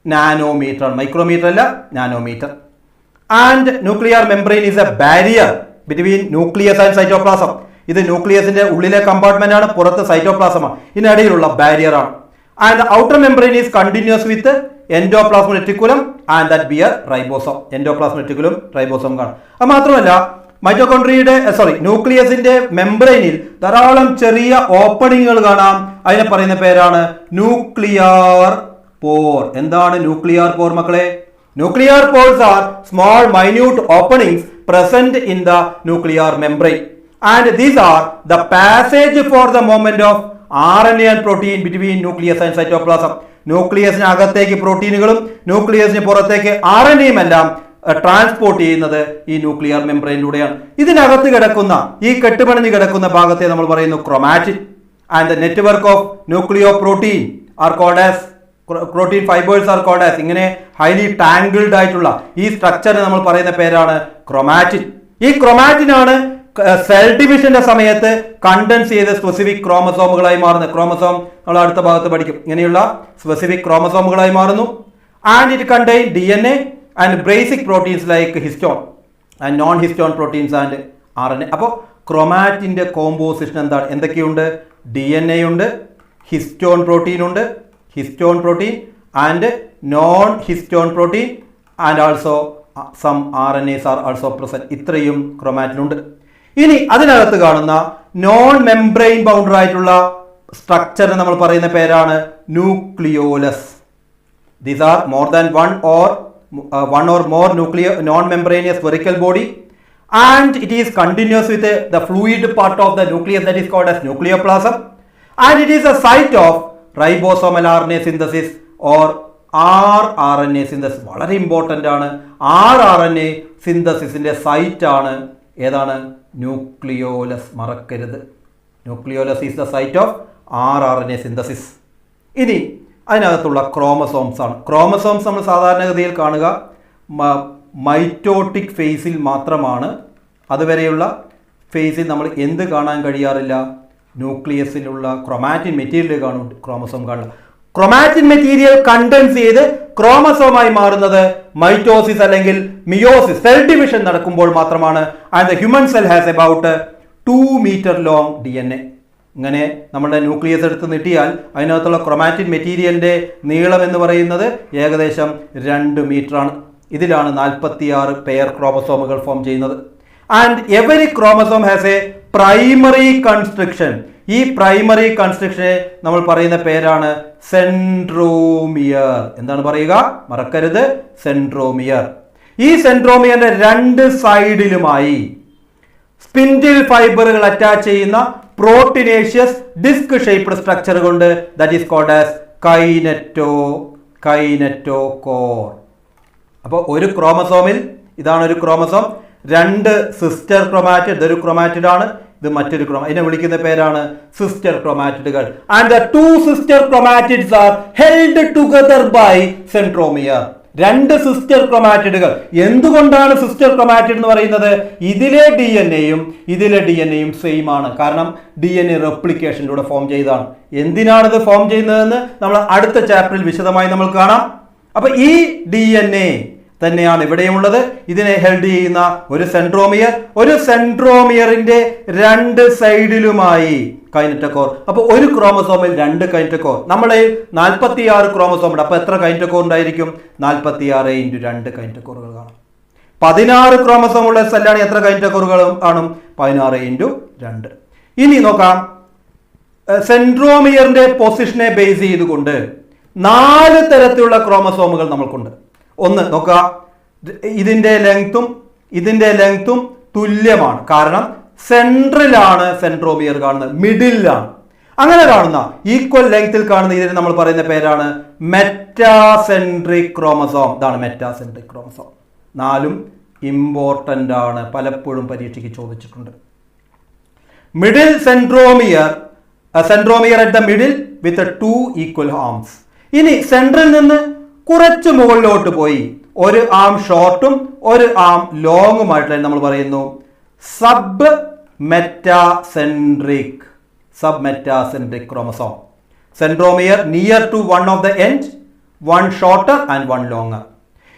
നാനോമീറ്റർ, മൈക്രോമീറ്റർ അല്ല, nanometre. And nuclear membrane is a barrier between nucleus and cytoplasm. ഇത് ന്യൂക്ലിയസിന്റെ ഉള്ളിലെ കമ്പാർട്ട്മെന്റ് ആണ്, പുറത്ത് സൈറ്റോപ്ലാസമാണ്. ഇതിനിടയിലുള്ള ബാരിയർ ആണ്. And outer membrane is continuous with endoplasmic reticulum and that bear ribosome. Endoplasmic reticulum ribosome കാണും. അത് മാത്രമല്ല ന്യൂക്ലിയസിന്റെ മെംബ്രെയിനിൽ ധാരാളം ചെറിയ ഓപ്പണിങ്ങുകൾ കാണാം. അതിനെ പറയുന്ന പേരാണ് ന്യൂക്ലിയർ പോർ. എന്താണ് ന്യൂക്ലിയർ പോർ മക്കളെ? Nuclear pores are small minute openings present in the nuclear membrane and these are the passage for the movement of RNA and protein between nucleus and cytoplasm. ന്യൂക്ലിയസിന് അകത്തേക്ക് പ്രോട്ടീനുകളും ന്യൂക്ലിയസിന് പുറത്തേക്ക് RNAയും എല്ലാം ട്രാൻസ്പോർട്ട് ചെയ്യുന്നത് ഈ ന്യൂക്ലിയർ മെംബ്രെയിനിലൂടെയാണ്. ഇതിനകത്ത് കിടക്കുന്ന ഈ കെട്ടുപണിഞ്ഞ് കിടക്കുന്ന ഭാഗത്തെ നമ്മൾ പറയുന്നു chromatin. And the network of nucleoprotein are called as protein fibres are called as. ഇങ്ങനെ ഹൈലി ടാങ്കിൾഡ് ആയിട്ടുള്ള ഈ സ്ട്രക്ചറിന് നമ്മൾ പറയുന്ന പേരാണ് ക്രൊമാറ്റിൻ. ഈ ക്രൊമാറ്റിൻ ആണ് സെൽ ഡിവിഷന്റെ സമയത്ത് കണ്ടൻസ് ചെയ്ത് സ്പെസിഫിക് ക്രോമസോമുകളായി മാറുന്നത്. ക്രോമസോം നമ്മൾ അടുത്ത ഭാഗത്ത് പഠിക്കും. ഇങ്ങനെയുള്ള സ്പെസിഫിക് ക്രോമസോമുകളായി മാറുന്നു. And it contain DNA and basic proteins like histone and non histone proteins and RNA. അപ്പോൾ ക്രൊമാറ്റിന്റെ കോമ്പോസിഷൻ എന്താണ്? എന്തൊക്കെയുണ്ട്? DNA ഉണ്ട്, ഹിസ്റ്റോൺ പ്രോട്ടീൻ ഉണ്ട്, histone protein and non histone protein and also some RNAs are also present. ഇത്രയും ക്രൊമാറ്റിനുണ്ട്. ഇനി അതിനകത്ത് കാണുന്ന നോൺ മെംബ്രെയിൻ ബൗണ്ടർ ആയിട്ടുള്ള സ്ട്രക്ചറിന് നമ്മൾ പറയുന്ന പേരാണ് nucleolus. These are more than one or more non-membranous spherical body and it is continuous with the fluid part of the nucleus that is called as nucleoplasm and it is a site of ribosomal RNA synthesis or rRNA synthesis. വളരെ ഇമ്പോർട്ടൻ്റ് ആണ്. rRNA സിന്തസിസിന്റെ സൈറ്റ് ആണ് ഏതാണ്? ന്യൂക്ലിയോലസ്. മറക്കരുത്, nucleolus is the site of rRNA synthesis. ഇനി അതിനകത്തുള്ള ക്രോമസോംസ് ആണ്. ക്രോമസോംസ് നമ്മൾ സാധാരണഗതിയിൽ കാണുക മൈറ്റോട്ടിക് ഫേസിൽ മാത്രമാണ്. അതുവരെയുള്ള ഫേസിൽ നമ്മൾ എന്ത് കാണാൻ കഴിയാറില്ല? ന്യൂക്ലിയസിലുള്ള ക്രൊമാറ്റിൻ മെറ്റീരിയൽ കാണും, ക്രോമസോം കാണില്ല. ക്രൊമാറ്റിൻ മെറ്റീരിയൽ കണ്ടൻസ് ചെയ്ത് ക്രോമസോമായി മാറുന്നത് മൈറ്റോസിസ് അല്ലെങ്കിൽ മിയോസിസ്, സെൽ ഡിവിഷൻ നടക്കുമ്പോൾ മാത്രമാണ്. And the human cell has about 2 metre long DNA. ഇങ്ങനെ നമ്മുടെ ന്യൂക്ലിയസ് എടുത്ത് നീട്ടിയാൽ അതിനകത്തുള്ള ക്രൊമാറ്റിൻ മെറ്റീരിയലിന്റെ നീളം എന്ന് പറയുന്നത് ഏകദേശം 2 മീറ്ററാണ്. ഇതിലാണ് 46 പെയർ ക്രോമസോമുകൾ ഫോം ചെയ്യുന്നത്. And every chromosome has A primary construction. ഈ പ്രൈമറി കൺസ്ട്രക്ഷനെ നമ്മൾ പറയുന്ന പേരാണ് സെൻട്രോമിയർ. എന്താണ് പറയുക? മറക്കരുത്, സെൻട്രോമിയർ. ഈ സെൻട്രോമിയറിന്റെ രണ്ട് സൈഡിലുമായി സ്പിൻഡിൽ ഫൈബറുകൾ അറ്റാച്ച് ചെയ്യുന്ന പ്രോട്ടീനേഷ്യസ് ഡിസ്ക് ഷേപ്ഡ് സ്ട്രക്ചർ കൊണ്ട് ദാറ്റ് ഈസ് കോൾഡ് ആസ് കൈനറ്റോകോർ. അപ്പോൾ ഒരു ക്രോമസോമിൽ, ഇതാണ് ഒരു ക്രോമസോം, രണ്ട് സിസ്റ്റർ ക്രോമാറ്റിഡ്, ഇതൊരു ക്രോമാറ്റിഡ് ആണ്, ഇത് മറ്റൊരു ഇതിനെ വിളിക്കുന്ന പേരാണ് സിസ്റ്റർ ക്രോമാറ്റിഡുകൾ. And the two sister chromatids are held together by centromere. രണ്ട് സിസ്റ്റർ ക്രോമാറ്റിഡുകൾ. എന്തുകൊണ്ടാണ് സിസ്റ്റർ ക്രോമാറ്റിഡ് എന്ന് പറയുന്നത്? ഇതിലെ ഡി എൻ എയും സെയിം ആണ്. കാരണം DNA റെപ്ലിക്കേഷനിലൂടെ ഫോം ചെയ്തതാണ്. എന്തിനാണിത് ഫോം ചെയ്യുന്നതെന്ന് നമ്മൾ അടുത്ത ചാപ്റ്ററിൽ വിശദമായി നമ്മൾ കാണാം. അപ്പൊ ഈ DNA തന്നെയാണ് ഇവിടെയുമുള്ളത്. ഇതിനെ ഹെൽഡ് ചെയ്യുന്ന ഒരു സെൻട്രോമിയറിന്റെ രണ്ട് സൈഡിലുമായി കൈനറ്റോകോർ. അപ്പൊ ഒരു ക്രോമസോമിൽ രണ്ട് കൈനറ്റോകോർ. നമ്മളെ 46 ക്രോമസോം ഉണ്ട്. അപ്പൊ എത്ര കൈനറ്റോകോർ ഉണ്ടായിരിക്കും? 46 × 2 കൈനറ്റോകോറുകൾ കാണും. 16 ക്രോമസോം ഉള്ള സെല്ലാണ്. എത്ര കൈനറ്റോകോറുകൾ കാണും? 16 × 2. ഇനി നോക്കാം, സെൻട്രോമിയറിന്റെ പൊസിഷനെ ബേസ് ചെയ്തുകൊണ്ട് 4 തരത്തിലുള്ള ക്രോമസോമുകൾ നമ്മൾക്കുണ്ട്. ഒന്ന് നോക്കുക, ഇതിന്റെ ലെങ്തും തുല്യമാണ്. കാരണം സെൻട്രലാണ് സെൻട്രോമിയർ കാണുന്നത്, മിഡിലാണ്. അങ്ങനെ കാണുന്ന ഈക്വൽ ലെങ്ത്തിൽ കാണുന്ന ഇതിന് നമ്മൾ പറയുന്ന പേരാണ് മെറ്റാസെൻട്രിക് ക്രോമസോം. ഇതാണ് മെറ്റാസെൻട്രിക് ക്രോമസോം. 4 ഇമ്പോർട്ടന്റ് ആണ്, പലപ്പോഴും പരീക്ഷയ്ക്ക് ചോദിച്ചിട്ടുണ്ട്. Middle centromere at the middle with 2 equal arms. ഇനി സെൻട്രൽ നിന്ന് കുറച്ച് മുകളിലോട്ട് പോയി ഒരു ആം ഷോർട്ടും ഒരു ആം ലോങ്ങുമായിട്ടുള്ള നമ്മൾ പറയുന്നു submetacentric chromosome. Centromere near to one of the end, one shorter and one longer.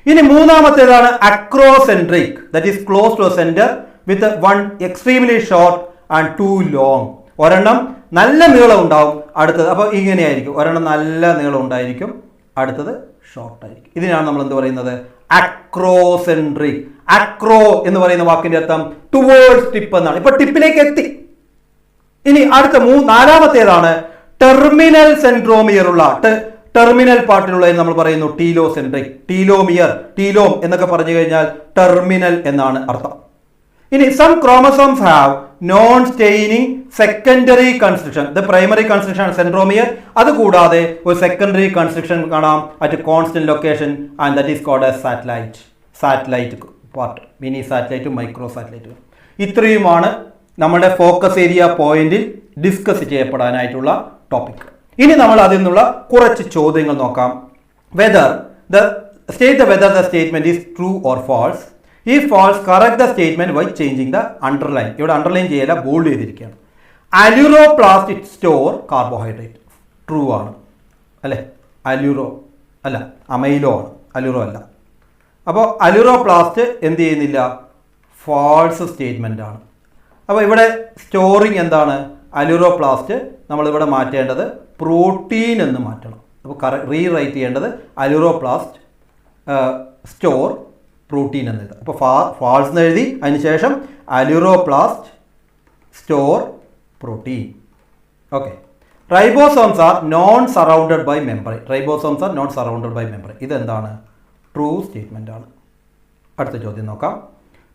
ഇനി മൂന്നാമത്തേതാണ് acrocentric, that is close to centre with one extremely short and 2 long. ഒരെണ്ണം നല്ല നീളം ഉണ്ടാവും, അടുത്തത് അപ്പോൾ ഇങ്ങനെയായിരിക്കും. ഒരെണ്ണം നല്ല നീളം ഉണ്ടായിരിക്കും, അടുത്തത് ഷോർട്ട് ആയിരിക്കും. ഇതിനാണ് നമ്മൾ എന്ത് പറയുന്നത്? അക്രോസെൻട്രിക്. അക്രോ എന്ന് പറയുന്ന വാക്കിന്റെ അർത്ഥം ടുവേർഡ്സ് ടിപ്പ് എന്നാണ്. ഇപ്പൊ ടിപ്പിലേക്ക് എത്തി. ഇനി അടുത്ത നാലാമത്തേതാണ് ടെർമിനൽ സെൻട്രോമിയർ ഉള്ള ടെർമിനൽ പാർട്ടിലുള്ള നമ്മൾ പറയുന്നു ടീലോസെൻട്രിക്. ടീലോം എന്നൊക്കെ പറഞ്ഞു കഴിഞ്ഞാൽ ടെർമിനൽ എന്നാണ് അർത്ഥം. ഇനി some chromosomes have non staining secondary construction. ഇത് പ്രൈമറി കൺസ്ട്രക്ഷൻ ആണ് സെൻട്രോമിയർ. അതുകൂടാതെ ഒരു സെക്കൻഡറി കൺസ്ട്രക്ഷൻ കാണാം at constant location and that is called as satellite part. Mini സാറ്റലൈറ്റും മൈക്രോ സാറ്റലൈറ്റും. ഇത്രയുമാണ് നമ്മുടെ ഫോക്കസ് ഏരിയ പോയിന്റിൽ ഡിസ്കസ് ചെയ്യപ്പെടാനായിട്ടുള്ള ടോപ്പിക്. ഇനി നമ്മൾ അതിൽ നിന്നുള്ള കുറച്ച് ചോദ്യങ്ങൾ നോക്കാം. Whether the statement is true or false. ഈ false correct the statement by changing the underline. ഇവിടെ അണ്ടർലൈൻ ചെയ്യല, ബോൾഡ് ചെയ്തിരിക്കുകയാണ്. അലൂറോപ്ലാസ്റ്റ് സ്റ്റോർ കാർബോഹൈഡ്രേറ്റ്. ട്രൂ ആണ് അല്ലേ? അമൈലോ ആണ്, അലൂറോ അല്ല. അപ്പോൾ അലൂറോപ്ലാസ്റ്റ് എന്ത് ചെയ്യുന്നില്ല? ഫാൾസ് സ്റ്റേറ്റ്മെന്റ് ആണ്. അപ്പോൾ ഇവിടെ സ്റ്റോറിങ് എന്താണ്? അലൂറോപ്ലാസ്റ്റ് നമ്മളിവിടെ മാറ്റേണ്ടത് പ്രോട്ടീൻ എന്ന് മാറ്റണം. അപ്പോൾ റീറൈറ്റ് ചെയ്യേണ്ടത് അലൂറോപ്ലാസ്റ്റ് സ്റ്റോർ പ്രോട്ടീൻ എന്ന് എഴുതാം. അപ്പോൾ ഫാൾസ് എന്ന് എഴുതി, അതിനുശേഷം aleuroplast store protein. Okay. Ribosomes are non surrounded by membrane. ഇതെന്താണ്? ട്രൂ സ്റ്റേറ്റ്മെന്റ് ആണ്. അടുത്ത ചോദ്യം നോക്കാം.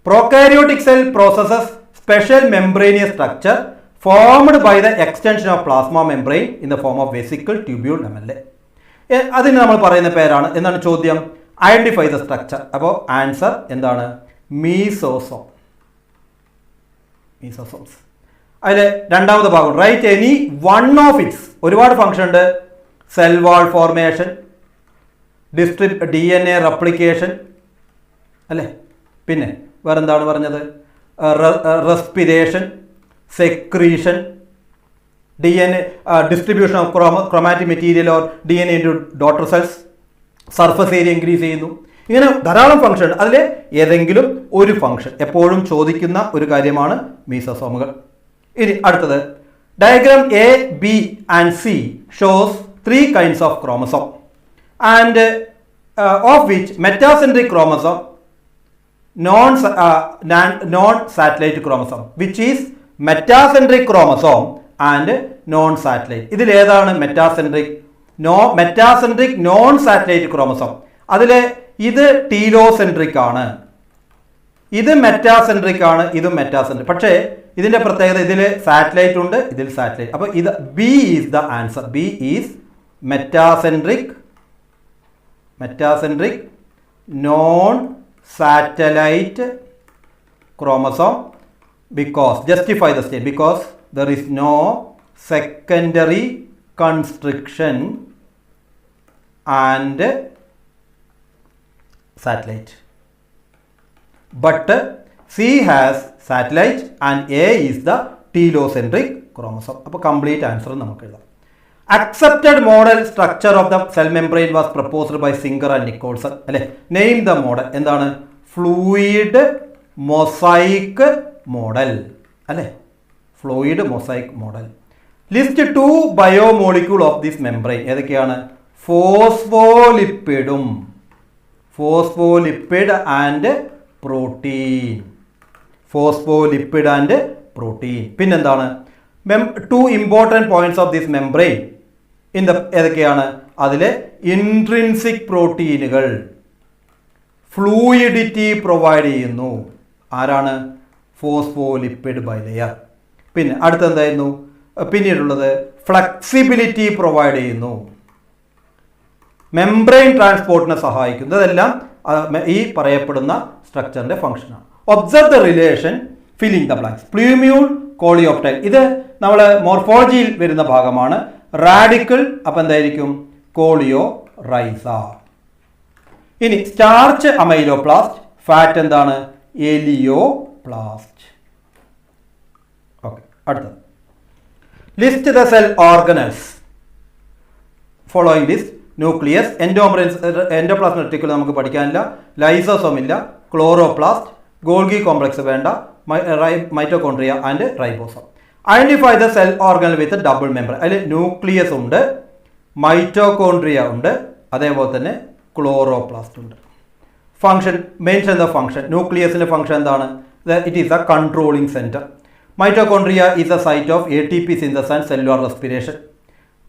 Prokaryotic cell processes special membranous structure formed by the extension of plasma membrane in the form of vesicle, tubule, lamella. അതിന് നമ്മൾ പറയുന്ന പേരാണ്. എന്താണ് ചോദ്യം? Identify the structure. അപ്പോൾ ആൻസർ എന്താണ്? മീസോസോംസ്. അതിലെ രണ്ടാമത്തെ ഭാഗം write any one of its. ഒരുപാട് ഫംഗ്ഷൻ ഉണ്ട്. Cell wall formation, DNA replication അല്ലേ? പിന്നെ വേറെന്താണ് പറഞ്ഞത്? Respiration, secretion, DNA distribution of chromatic material or DNA into daughter cells, surface area increase ചെയ്യുന്നു. ഇങ്ങനെ ധാരാളം ഫംഗ്ഷൻ ഉണ്ട്. അതിലെ ഏതെങ്കിലും ഒരു ഫംഗ്ഷൻ എപ്പോഴും ചോദിക്കുന്ന ഒരു കാര്യമാണ് മീസോസോമുകൾ. ഇനി അടുത്തത് diagram A, B and C shows 3 kinds of chromosome and of which metacentric chromosome non-satellite chromosome, which is metacentric chromosome and non-satellite. ഇതിൽ ഏതാണ് metacentric? Metacentric non satellite chromosome. അതിൽ ഇത് ടീലോസെൻട്രിക് ആണ്, ഇത് മെറ്റാസെൻട്രിക് ആണ്, ഇത് മെറ്റാസെൻട്രിക്. പക്ഷേ ഇതിന്റെ പ്രത്യേകത ഇതിൽ സാറ്റലൈറ്റ് ഉണ്ട്, ഇതിൽ സാറ്റലൈറ്റ്. അപ്പോൾ ഇത് B is the answer. B is metacentric non satellite chromosome, because justify the state, because there is no secondary constriction and satellite, but C has satellite and A is the telocentric chromosome. അപ്പോൾ കംപ്ലീറ്റ് ആൻസർ നമുക്ക് എഴുതാം. Accepted model structure of the cell membrane was proposed by Singer and Nicholson. അല്ലെ, നെയിം ദ മോഡൽ. എന്താണ്? Fluid mosaic model. അല്ലെ, fluid mosaic model. List 2 biomolecule of this membrane. ഏതൊക്കെയാണ്? Phospholipid and protein. Phospholipid and protein. പിന്നെന്താണ്? 2 important points of this membrane ഏതൊക്കെയാണ്? അതിലെ ഇൻട്രിൻസിക് പ്രോട്ടീനുകൾ ഫ്ലൂയിഡിറ്റി പ്രൊവൈഡ് ചെയ്യുന്നു. ആരാണ്? Phospholipid bilayer. പിന്നെ അടുത്തെന്തായിരുന്നു? പിന്നീടുള്ളത് ഫ്ലെക്സിബിലിറ്റി പ്രൊവൈഡ് ചെയ്യുന്നു, മെംബ്രെയിൻ ട്രാൻസ്പോർട്ടിനെ സഹായിക്കുന്നു. ഇതെല്ലാം ഈ പറയപ്പെടുന്ന സ്ട്രക്ചറിന്റെ ഫംഗ്ഷനാണ്. Observe the relation, filling the blanks. Plumule coleoptile, ഇത് നമ്മൾ മോർഫോളജിയിൽ വരുന്ന ഭാഗമാണ്. റാഡിക്കിൾ, അപ്പം എന്തായിരിക്കും? Coleorhiza. ഇനി സ്റ്റാർച്ച് അമൈലോപ്ലാസ്റ്റ്, ഫാറ്റ് എന്താണ്? എലിയോപ്ലാസ്റ്റ്. ഓക്കെ, അടുത്തത് list the cell organelles following this. Nucleus, endoplasmic reticulum നമുക്ക് പഠിക്കാനില്ല, ലൈസോസോം ഇല്ല, ക്ലോറോപ്ലാസ്റ്റ്, ഗോൾഗി കോംപ്ലക്സ് വേണ്ട, mitochondria and ribosome. Identify the cell organelle with double member. അതിൽ ന്യൂക്ലിയസ് ഉണ്ട്, മൈറ്റോകോൺട്രിയ ഉണ്ട്, അതേപോലെ തന്നെ ക്ലോറോപ്ലാസ്റ്റ് ഉണ്ട്. Function, mention the function. ന്യൂക്ലിയസിന്റെ ഫംഗ്ഷൻ എന്താണ്? It is a controlling centre. Mitochondria is a site of ATP synthesis and cellular respiration.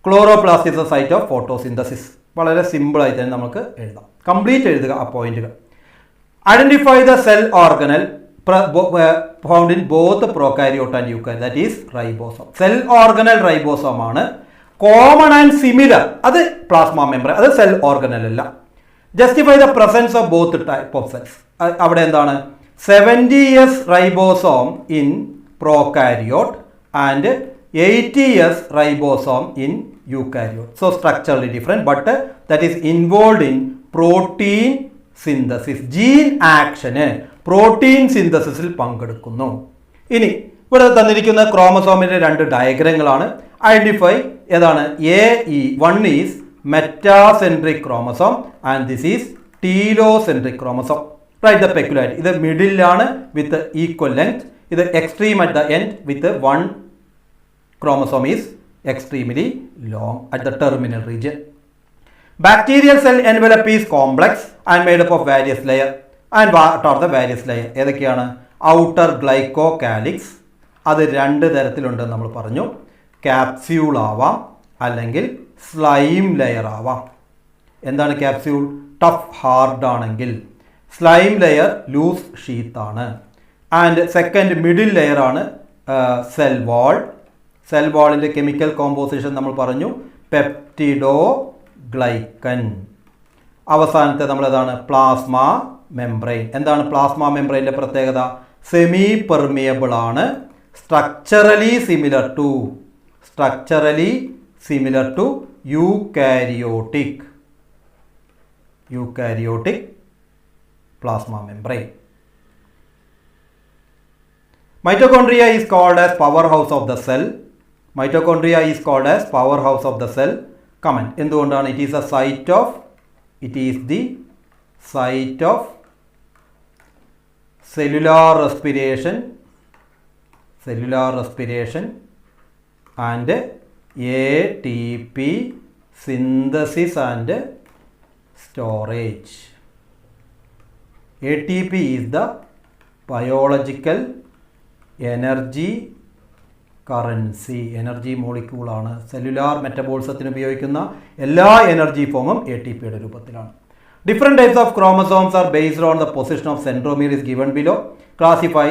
Chloroplast is a site of photosynthesis. വളരെ സിമ്പിളായി തന്നെ നമുക്ക് എഴുതാം. കംപ്ലീറ്റ് എഴുതുക ആ പോയിന്റുകൾ. Identify the cell organelle found in both prokaryote and eukaryote, that is ribosome. Cell organelle ribosome ആണ്. കോമൺ ആൻഡ് സിമിലർ അത് പ്ലാസ്മ മെംബ്രെയിൻ, അത് സെൽ ഓർഗനൽ അല്ല. Justify the presence of both type of cells. അവിടെ എന്താണ്? 70S ribosome in prokaryote and 80S ribosome in eukaryote. So structurally different, but that is involve in protein synthesis. Gene ആക്ഷന് പ്രോട്ടീൻ സിന്തസിസിൽ പങ്കെടുക്കുന്നു. ഇനി ഇവിടെ തന്നിരിക്കുന്ന ക്രോമസോമിന്റെ 2 ഡയഗ്രങ്ങളാണ്. ഐഡന്റിഫൈ ഏതാണ്? one is metacentric chromosome and this is telocentric chromosome. Write the peculiarity. ഇത് മിഡിലാണ് വിത്ത് ഈക്വൽ ലെങ്ത്. ഇത് extreme at the end with 1 chromosome is extremely long at the terminal region. Bacterial cell envelope is complex and made up of various layers. And what are the various layers? ഏതൊക്കെയാണ്? ഔട്ടർ ഗ്ലൈക്കോകാലിക്സ്, അത് 2 തരത്തിലുണ്ടെന്ന് നമ്മൾ പറഞ്ഞു. ക്യാപ്സ്യൂൾ ആവാം അല്ലെങ്കിൽ സ്ലൈം ലെയർ ആവാം. എന്താണ് ക്യാപ്സ്യൂൾ? ടഫ് ഹാർഡ് ആണെങ്കിൽ. സ്ലൈം ലെയർ ലൂസ് ഷീത്ത് ആണ്. ആൻഡ് സെക്കൻഡ് മിഡിൽ ലെയർ ആണ് സെൽ വാൾ. സെൽ വാളിൻ്റെ കെമിക്കൽ കോമ്പോസിഷൻ നമ്മൾ പറഞ്ഞു, പെപ്റ്റിഡോ ഗ്ലൈക്കൻ. അവസാനത്തെ നമ്മളേതാണ്? Plasma membrane. എന്താണ് പ്ലാസ്മ മെംബ്രെയിൻ്റെ പ്രത്യേകത? സെമി പെർമിയബിൾ ആണ്. Structurally similar to eukaryotic plasma membrane. Mitochondria is called as powerhouse of the cell. Comment. എന്തുകൊണ്ടാണ്? It is the site of cellular respiration and ATP synthesis and storage. ATP is the biological energy currency. Energy മോളിക്യൂളാണ്. സെല്ലുലാർ മെറ്റബോളിസത്തിന് ഉപയോഗിക്കുന്ന എല്ലാ എനർജി ഫോമും ATPയുടെ രൂപത്തിലാണ്. Different types of chromosomes are based on the position of centromere is given below. Classify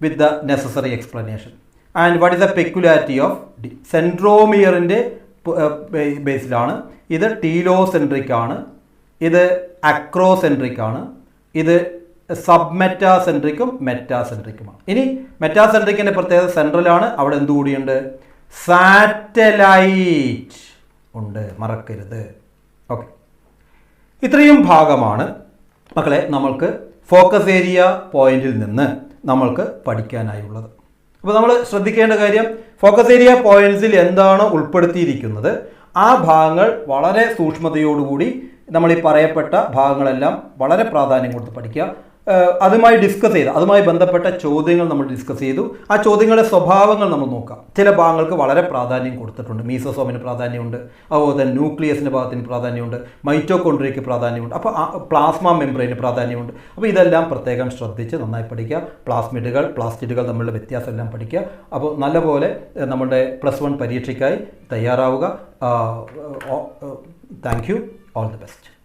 with the necessary explanation. And what is the peculiarity of സെൻട്രോമിയറിൻ്റെ ബേസിലാണ്. ഇത് ടീലോസെൻട്രിക് ആണ്, ഇത് അക്രോസെൻട്രിക് ആണ്, ഇത് സബ്മെറ്റാസെൻട്രിക്കും മെറ്റാസെൻട്രിക്കുമാണ്. ഇനി മെറ്റാസെൻട്രിക്കിൻ്റെ പ്രത്യേകത സെൻട്രലാണ്. അവിടെ എന്തുകൂടിയുണ്ട്? സാറ്റലൈറ്റ് ഉണ്ട്, മറക്കരുത്. ഓക്കെ, ഇത്രയും ഭാഗമാണ് മക്കളെ നമ്മൾക്ക് ഫോക്കസ് ഏരിയ പോയിന്റിൽ നിന്ന് നമ്മൾക്ക് പഠിക്കാനായുള്ളത്. അപ്പോൾ നമ്മൾ ശ്രദ്ധിക്കേണ്ട കാര്യം, ഫോക്കസ് ഏരിയ പോയിന്റ്സിൽ എന്താണ് ഉൾപ്പെടുത്തിയിരിക്കുന്നത് ആ ഭാഗങ്ങൾ വളരെ സൂക്ഷ്മതയോടുകൂടി നമ്മൾ ഈ പറയപ്പെട്ട ഭാഗങ്ങളെല്ലാം വളരെ പ്രാധാന്യം കൊടുത്ത് പഠിക്കുക. അതുമായി ബന്ധപ്പെട്ട ചോദ്യങ്ങൾ നമ്മൾ ഡിസ്കസ് ചെയ്തു. ആ ചോദ്യങ്ങളുടെ സ്വഭാവങ്ങൾ നമ്മൾ നോക്കാം. ചില ഭാഗങ്ങൾക്ക് വളരെ പ്രാധാന്യം കൊടുത്തിട്ടുണ്ട്. മീസോസോമിന് പ്രാധാന്യമുണ്ട്, അതുപോലെ തന്നെ ന്യൂക്ലിയസിൻ്റെ ഭാഗത്തിന് പ്രാധാന്യമുണ്ട്, മൈറ്റോകോൺട്രിയയ്ക്ക് പ്രാധാന്യമുണ്ട്, അപ്പോൾ പ്ലാസ്മ മെംബ്രെയിന് പ്രാധാന്യമുണ്ട്. അപ്പോൾ ഇതെല്ലാം പ്രത്യേകം ശ്രദ്ധിച്ച് നന്നായി പഠിക്കുക. പ്ലാസ്മിഡുകൾ, പ്ലാസ്റ്റിഡുകൾ തമ്മിലുള്ള വ്യത്യാസം എല്ലാം പഠിക്കുക. അപ്പോൾ നല്ലപോലെ നമ്മുടെ +1 പരീക്ഷയ്ക്കായി തയ്യാറാവുക. Thank you. All the best.